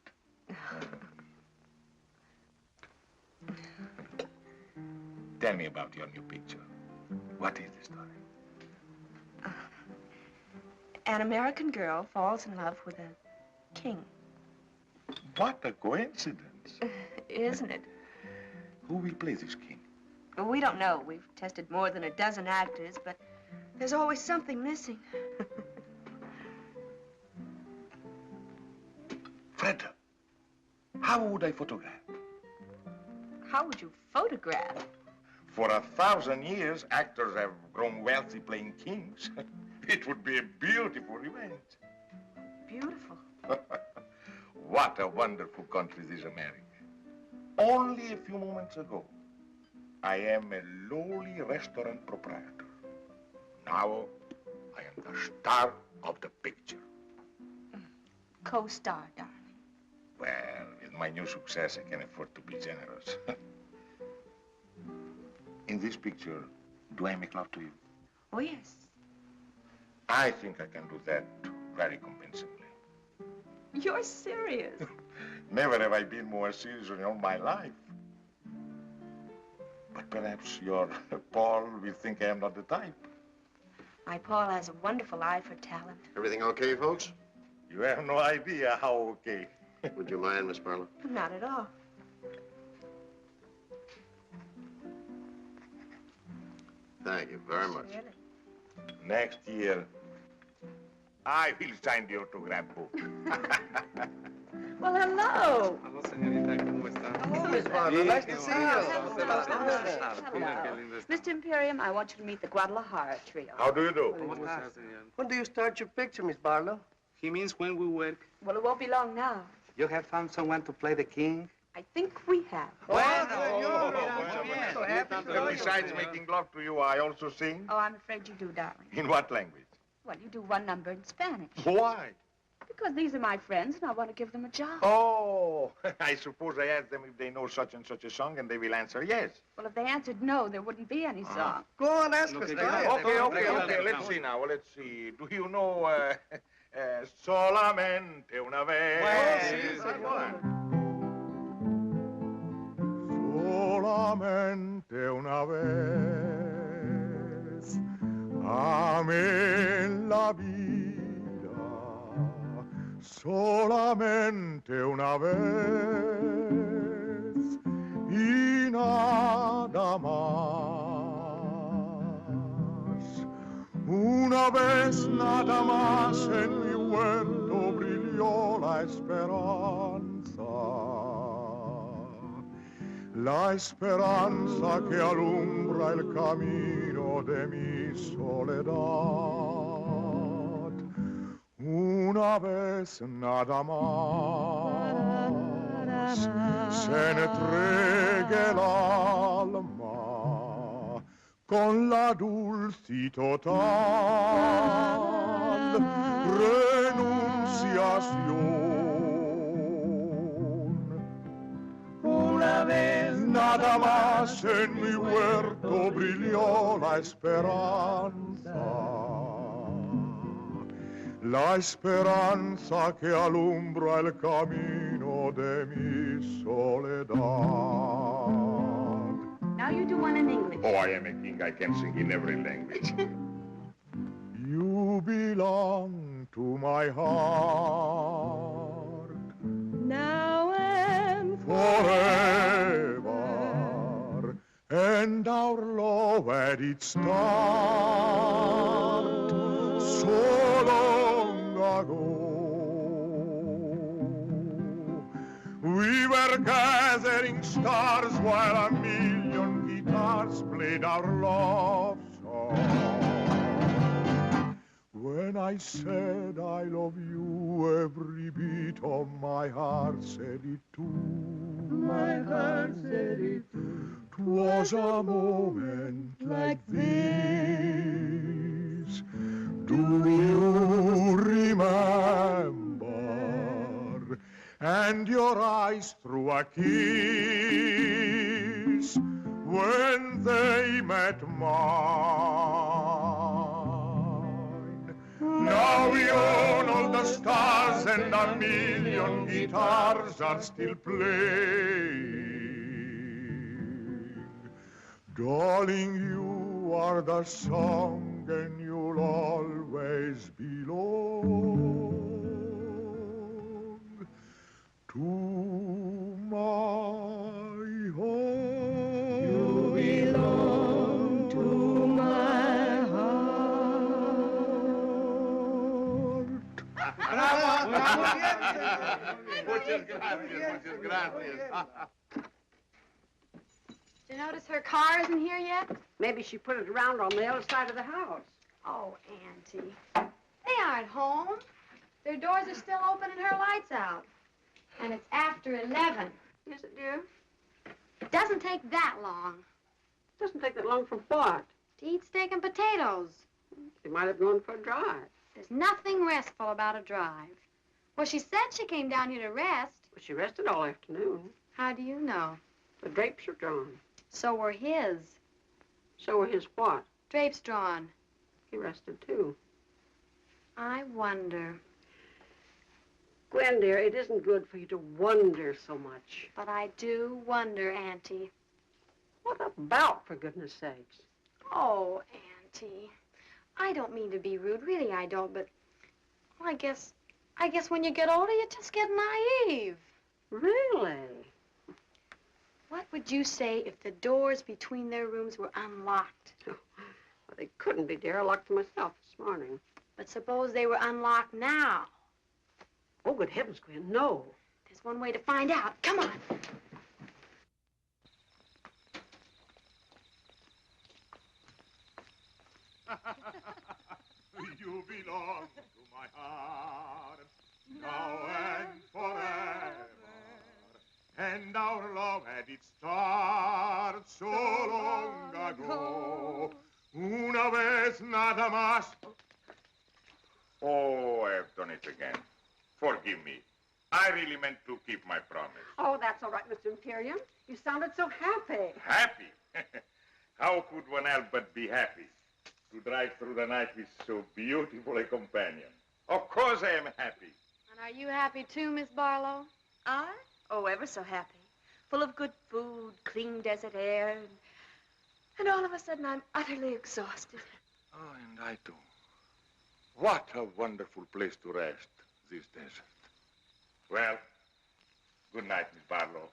Tell me about your new picture. What is the story? An American girl falls in love with a king. What a coincidence. Isn't it? Who will play this king? Well, we don't know. We've tested more than a dozen actors, but there's always something missing. Fred, how would I photograph? How would you photograph? For 1,000 years, actors have grown wealthy playing kings. It would be a beautiful revenge. Beautiful. What a wonderful country this America. Only a few moments ago, I am a lowly restaurant proprietor. Now, I am the star of the picture. Co-star, darling. Well, with my new success, I can afford to be generous. In this picture, do I make love to you? Oh, yes. I think I can do that very convincingly. You're serious. Never have I been more serious in all my life. But perhaps your Paul will think I am not the type. My Paul has a wonderful eye for talent. Everything okay, folks? You have no idea how okay. Would you mind, Miss Barlow? Not at all. Thank you very much. Really? Next year, I will sign the autograph book. Well, hello. Hello, señorita. ¿Cómo está? Hello, Miss Barlow. Nice to see you. Mr. Imperium, I want you to meet the Guadalajara trio. How do you do? When do you start your picture, Miss Barlow? He means when we work. Well, it won't be long now. You have found someone to play the king? I think we have. Besides making love to you, I also sing. Oh, I'm afraid you do, darling. In what language? Well, you do one number in Spanish. Why? Because these are my friends, and I want to give them a job. Oh, I suppose I asked them if they know such and such a song, and they will answer yes. Well, if they answered no, there wouldn't be any song. Go on, ask us. Okay. Let's see now. Let's see. Do you know Solamente una vez? Solamente una vez amé la vida, solamente una vez y nada más. Una vez nada más en mi huerto brilló la esperanza. La esperanza que alumbra el camino de mi soledad. Una vez nada más se entregue el alma con la dulce total renunciación. Una vez nada más en mi huerto brilló la esperanza que alumbra el camino de mi soledad. Now you do one in English. Oh, I am a king. I can sing in every language. You belong to my heart. Now and forever, and our love at its start so long ago. We were gathering stars while a million guitars stars played our love song. When I said I love you, every beat of my heart said it too. My heart said it too. 'Twas a moment like this. Do you remember? And your eyes threw a kiss when they met mine. Now you know the stars and a million guitars are still playing. Darling, you are the song and you'll always belong to my heart. You belong to my heart. Muchas gracias. Did you notice her car isn't here yet? Maybe she put it around on the other side of the house. Oh, Auntie. They aren't home. Their doors are still open and her light's out. And it's after 11. Is it, dear? It doesn't take that long. Doesn't take that long for what? To eat steak and potatoes. They might have gone for a drive. There's nothing restful about a drive. Well, she said she came down here to rest. But she rested all afternoon. How do you know? The drapes are drawn. So were his. So were his what? Drapes drawn. He rested, too. I wonder. Gwen, dear, it isn't good for you to wonder so much. But I do wonder, Auntie. What about, for goodness sakes? Oh, Auntie. I don't mean to be rude. Really, I don't, but well, I guess when you get older, you just get naive. Really? What would you say if the doors between their rooms were unlocked? Well, they couldn't be, dear. I locked them myself this morning. But suppose they were unlocked now. Oh, good heavens, Gwen, no. There's one way to find out. Come on. You belong to my heart, now and forever. And our love had its start so long ago. Una vez nada más. Oh, I've done it again. Forgive me. I really meant to keep my promise. Oh, that's all right, Mr. Imperium. You sounded so happy. Happy? How could one help but be happy? To drive through the night with so beautiful a companion. Of course I am happy. And are you happy too, Miss Barlow? I? Oh, ever so happy. Full of good food, clean desert air, and all of a sudden I'm utterly exhausted. Oh, and I too. What a wonderful place to rest, this desert. Well, good night, Miss Barlow.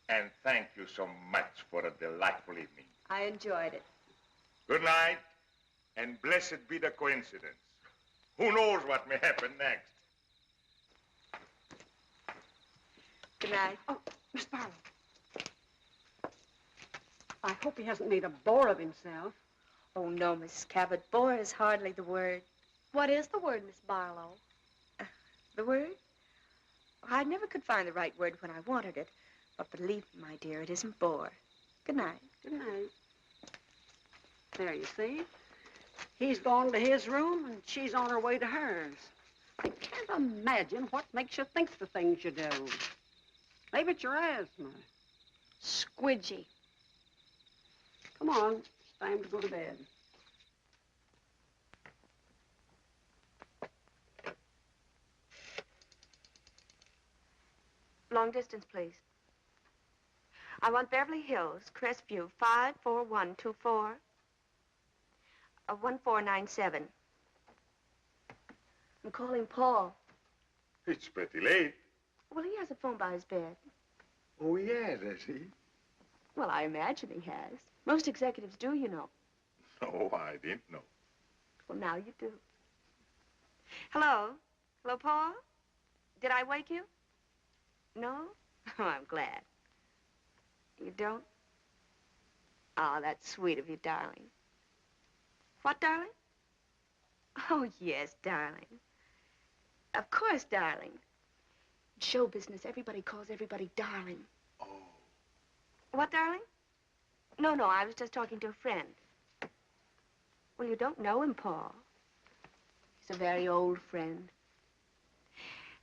And thank you so much for a delightful evening. I enjoyed it. Good night, and blessed be the coincidence. Who knows what may happen next? Good night. Oh, Miss Barlow. I hope he hasn't made a bore of himself. Oh, no, Mrs. Cabot. Bore is hardly the word. What is the word, Miss Barlow? The word? I never could find the right word when I wanted it. But believe me, my dear, it isn't bore. Good night. Good night. There, you see? He's gone to his room, and she's on her way to hers. I can't imagine what makes you think the things you do. Maybe it's your asthma. Squidgy. Come on, it's time to go to bed. Long distance, please. I want Beverly Hills, Crestview, 54124, 1497. I'm calling Paul. It's pretty late. Well, he has a phone by his bed. Oh, yes, has he? Well, I imagine he has. Most executives do, you know. No, I didn't know. Well, now you do. Hello? Hello, Paul? Did I wake you? No? Oh, I'm glad. You don't? Oh, that's sweet of you, darling. What, darling? Oh, yes, darling. Of course, darling. In show business, everybody calls everybody darling. Oh. What, darling? No, I was just talking to a friend. Well, you don't know him, Paul. He's a very old friend.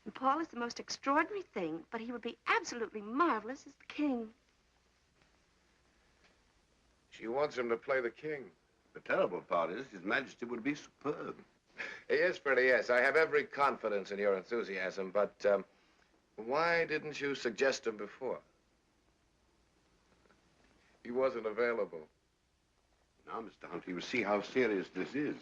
And Paul is the most extraordinary thing, but he would be absolutely marvelous as the king. She wants him to play the king. The terrible part is His Majesty would be superb. Yes, Freddie, yes. I have every confidence in your enthusiasm, but why didn't you suggest him before? He wasn't available. Now, Mr. Humphrey, you see how serious this is.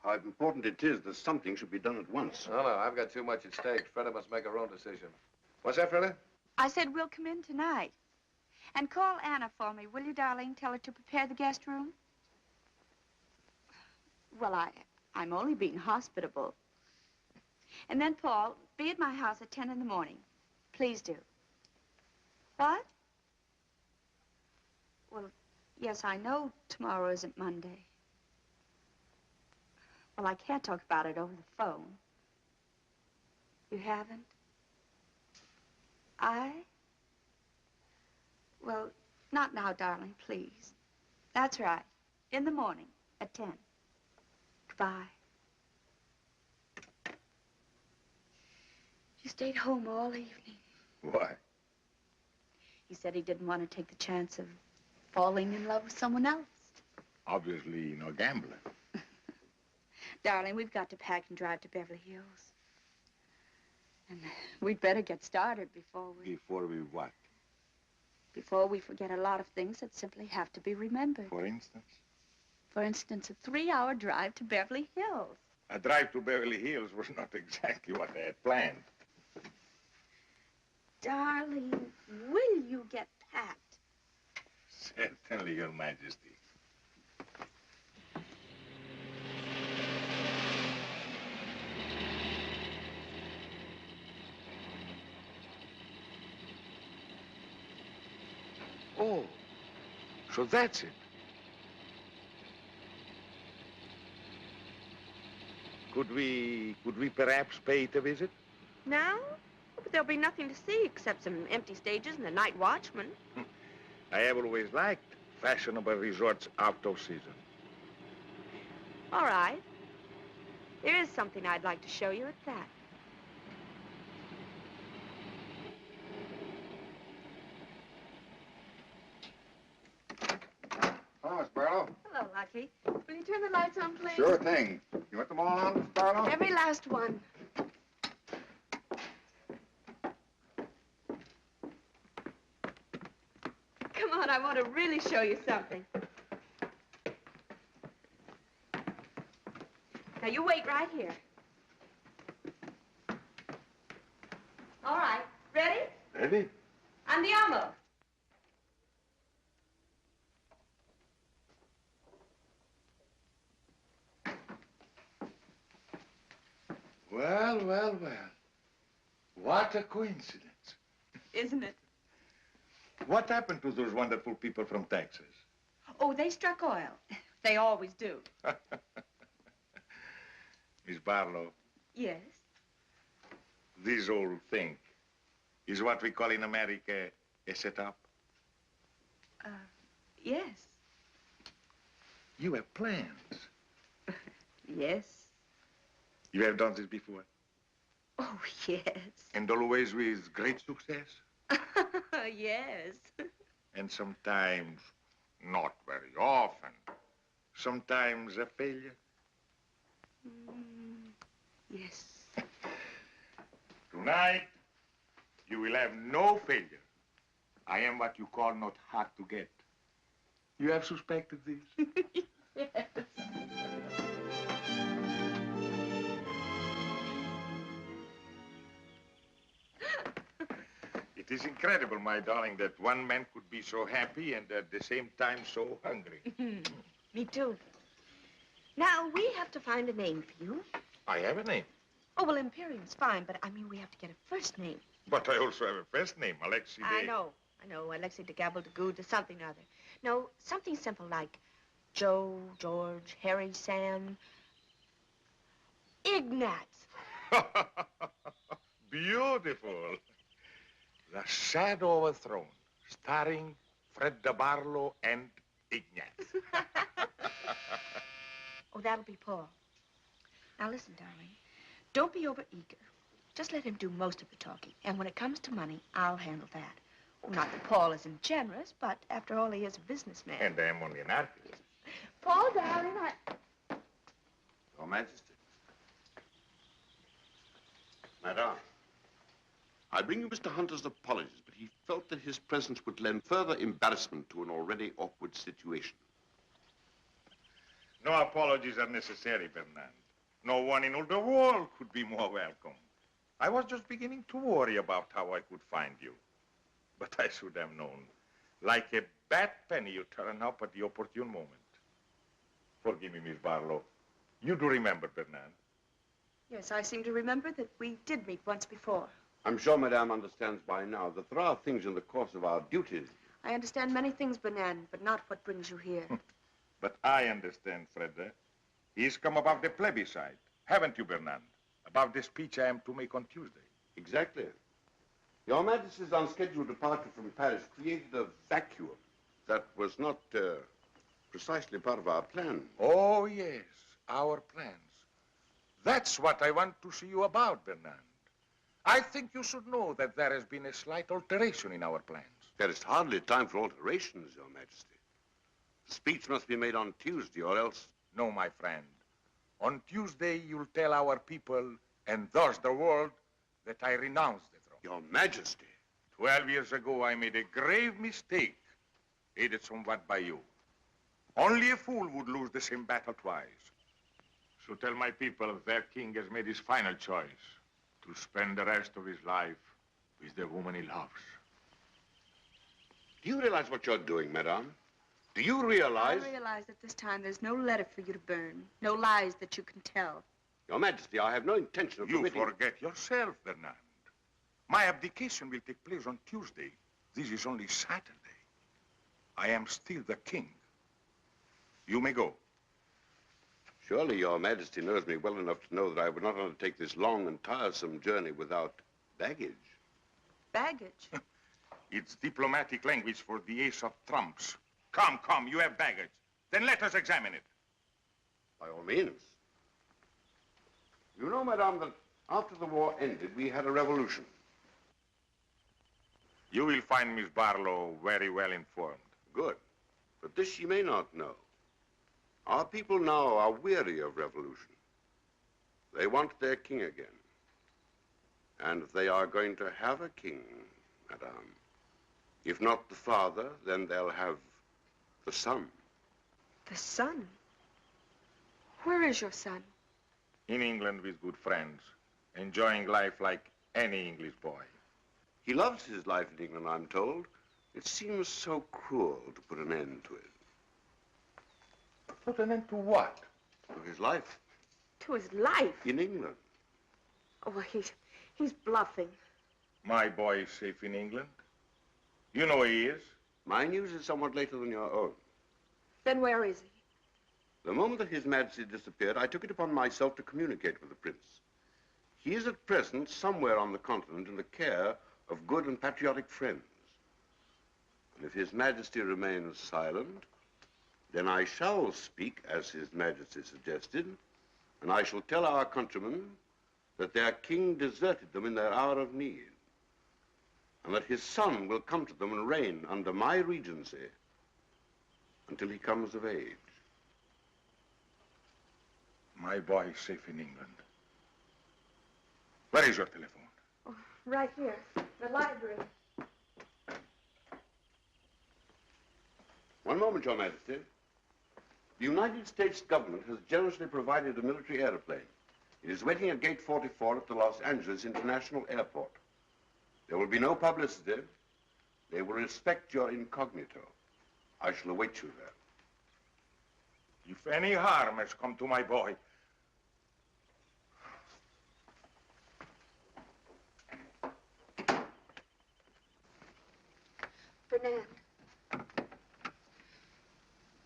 How important it is that something should be done at once. No, I've got too much at stake. Freda must make her own decision. What's that, Freda? I said we'll come in tonight. And call Anna for me, will you, darling? Tell her to prepare the guest room. Well, I'm only being hospitable. And then, Paul, be at my house at 10 in the morning. Please do. What? Well, yes, I know tomorrow isn't Monday. Well, I can't talk about it over the phone. You haven't? Well, not now, darling, please. That's right. In the morning at 10. Goodbye. He stayed home all evening. Why? He said he didn't want to take the chance of falling in love with someone else. Obviously, no gambler. Darling, we've got to pack and drive to Beverly Hills. And we'd better get started before we... Before we what? Before we forget a lot of things that simply have to be remembered. For instance? For instance, a 3-hour drive to Beverly Hills. A drive to Beverly Hills was not exactly what I had planned. Darling, will you get packed? Certainly, Your Majesty. Oh, so that's it. Could we perhaps pay it a visit? Now? But there'll be nothing to see except some empty stages and the night watchman. I have always liked fashionable resorts out of season. All right. There is something I'd like to show you at that. Hello, Miss Barlow. Hello, Lucky. Will you turn the lights on, please? Sure thing. You want them all on, Miss Barlow? Every last one. Come on, I want to really show you something. Now, you wait right here. All right. Ready? Ready? Andiamo. Well, well, well. What a coincidence. Isn't it? What happened to those wonderful people from Texas? Oh, they struck oil. They always do. Miss Barlow, Yes. this whole thing is what we call in America a setup. Yes. You have plans. Yes. You have done this before. Oh, yes. And always with great success. Yes. And sometimes not very often. Sometimes a failure. Yes. Tonight, you will have no failure. I am what you call not hard to get. You have suspected this? Yes. It is incredible, my darling, that one man could be so happy and at the same time so hungry. Me too. Now, we have to find a name for you. I have a name, Oh, well, Imperium's fine, but I mean, we have to get a first name. but I also have a first name, Alexei. I know. Alexei de Gabble de Good or something or other. No, something simple like Joe, George, Harry, Sam, Ignatz. Beautiful. The Shadow of a Throne, starring Fred de Barlow and Ignatz. Oh, that'll be Paul. Now listen, darling. Don't be overeager. Just let him do most of the talking. And when it comes to money, I'll handle that. Oh, not that Paul isn't generous, but after all, he is a businessman. And I am only an artist. Paul, darling, Your Majesty. Madame, I bring you Mr. Hunter's apologies, but he felt that his presence would lend further embarrassment to an already awkward situation. No apologies are necessary, Bernard. No one in all the world could be more welcome. I was just beginning to worry about how I could find you. But I should have known. Like a bad penny, you turn up at the opportune moment. Forgive me, Miss Barlow. You do remember, Bernard? Yes, I seem to remember that we did meet once before. I'm sure Madame understands by now that there are things in the course of our duties. I understand many things, Bernard, but not what brings you here. But I understand, Fred. He's come about the plebiscite, haven't you, Bernard? About the speech I am to make on Tuesday. Exactly. Your Majesty's unscheduled departure from Paris created a vacuum that was not precisely part of our plan. Oh, yes, our plans. That's what I want to see you about, Bernard. I think you should know that there has been a slight alteration in our plans. There is hardly time for alterations, Your Majesty. The speech must be made on Tuesday, or else... No, my friend. On Tuesday, you'll tell our people, and thus the world, that I renounce the throne. Your Majesty. 12 years ago, I made a grave mistake, aided somewhat by you. Only a fool would lose the same battle twice. So tell my people their king has made his final choice to spend the rest of his life with the woman he loves. Do you realize what you're doing, Madame? Do you realize... I realize that this time there's no letter for you to burn, no lies that you can tell. Your Majesty, I have no intention of You permitting... forget yourself, Bernard. My abdication will take place on Tuesday. This is only Saturday. I am still the king. You may go. Surely Your Majesty knows me well enough to know that I would not undertake this long and tiresome journey without baggage. Baggage? It's diplomatic language for the ace of trumps. Come, come, you have baggage. Then let us examine it. By all means. You know, Madame, that after the war ended, we had a revolution. You will find Miss Barlow very well informed. Good. But this she may not know. Our people now are weary of revolution. They want their king again. And they are going to have a king, Madame. If not the father, then they'll have the son. The son? Where is your son? In England with good friends, enjoying life like any English boy. He loves his life in England, I'm told. It seems so cruel to put an end to it. Put an end to what? To his life. To his life? In England. Oh, well, he's bluffing. My boy is safe in England. You know he is. My news is somewhat later than your own. Then where is he? The moment that His Majesty disappeared, I took it upon myself to communicate with the Prince. He is at present somewhere on the continent in the care of good and patriotic friends. And if His Majesty remains silent, then I shall speak as His Majesty suggested, and I shall tell our countrymen that their king deserted them in their hour of need, and that his son will come to them and reign under my regency until he comes of age. My boy is safe in England. Where is your telephone? Oh, right here, the library. One moment, Your Majesty. The United States government has generously provided a military airplane. It is waiting at Gate 44 at the Los Angeles International Airport. There will be no publicity. They will respect your incognito. I shall await you there. If any harm has come to my boy... Fernand.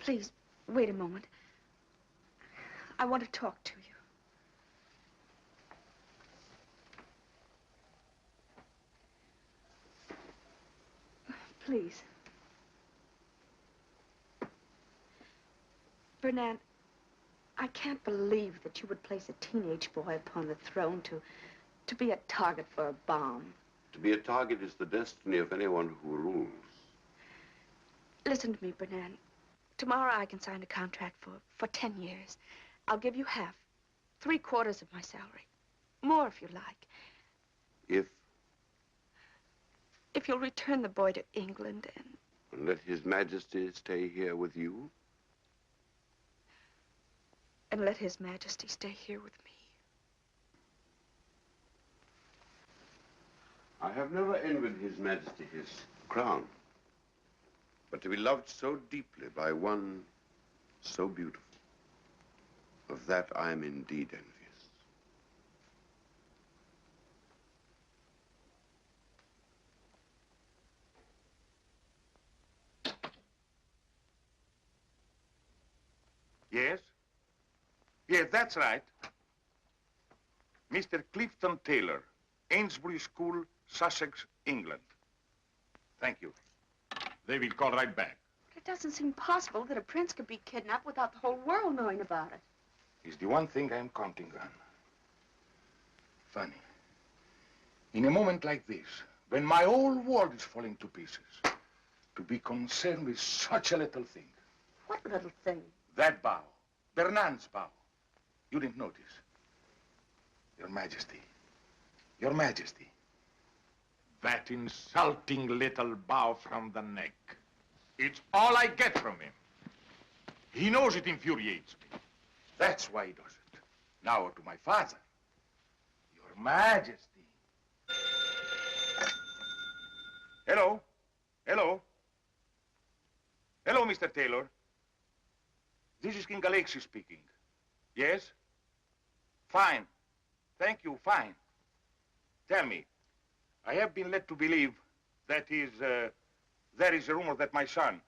Please, wait a moment. I want to talk to you. Please. Bernard, I can't believe that you would place a teenage boy upon the throne to be a target for a bomb. To be a target is the destiny of anyone who rules. Listen to me, Bernard. Tomorrow I can sign a contract for 10 years. I'll give you half, 3/4 of my salary. More if you like. If you'll return the boy to England And let His Majesty stay here with you? and let His Majesty stay here with me. I have never envied His Majesty his crown. But to be loved so deeply by one so beautiful, of that I am indeed envious. Yes? Yes, that's right. Mr. Clifton Taylor, Ainsbury School, Sussex, England. Thank you. They will call right back. It doesn't seem possible that a prince could be kidnapped without the whole world knowing about it. It's the one thing I'm counting on. Funny. In a moment like this, when my whole world is falling to pieces, to be concerned with such a little thing. What little thing? That bow. Bernard's bow. You didn't notice. Your Majesty. Your Majesty. That insulting little bow from the neck. It's all I get from him. He knows it infuriates me. That's why he does it. Now to my father. Your Majesty. Hello? Hello? Hello, Mr. Taylor. This is King Alexis speaking. Yes? Fine. Thank you, fine. Tell me, I have been led to believe that there is a rumor that my son...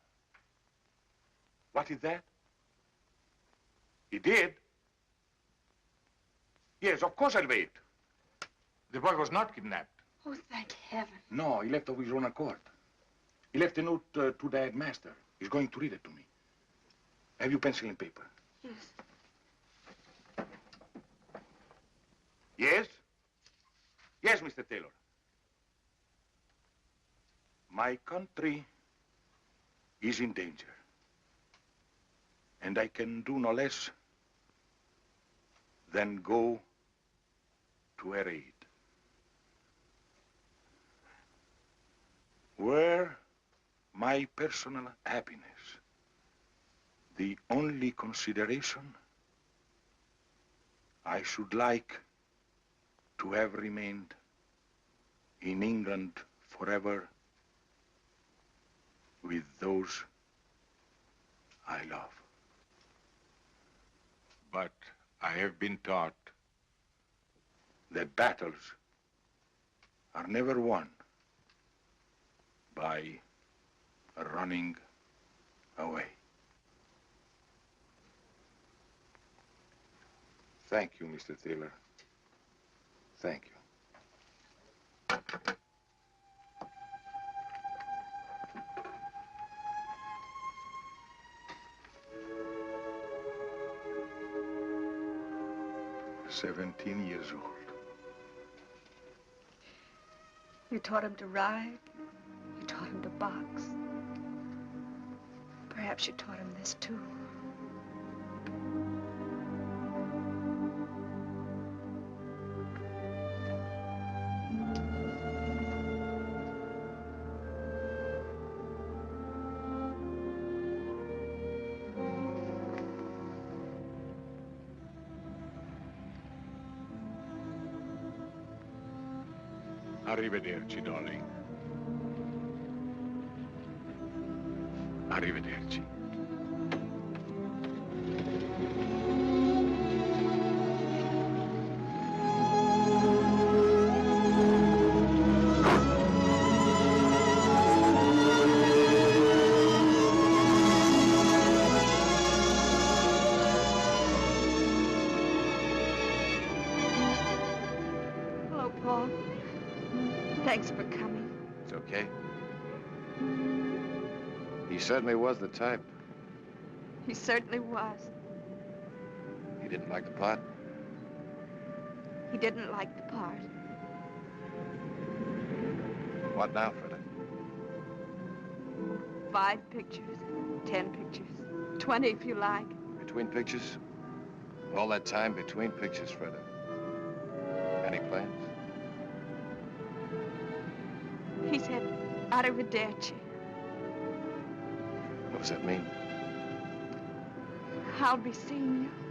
What is that? He did? Yes, of course I'll wait. The boy was not kidnapped. Oh, thank heaven. No, he left of his own accord. He left a note to the headmaster. He's going to read it to me. Have you pencil and paper? Yes. Yes? Yes, Mr. Taylor. My country is in danger. And I can do no less than go to her aid. Were my personal happiness the only consideration, I should like to have remained in England forever with those I love. But I have been taught that battles are never won by running away. Thank you, Mr. Taylor. Thank you. "17 years old. You taught him to ride. You taught him to box. Perhaps you taught him this, too. Arrivederci, darling. Arrivederci. Thanks for coming. It's okay. He certainly was the type. He certainly was. He didn't like the part. He didn't like the part. What now, Freda? 5 pictures, 10 pictures, 20 if you like. Between pictures? All that time between pictures, Freda. Any plans? He said, arrivederci. What does that mean? I'll be seeing you.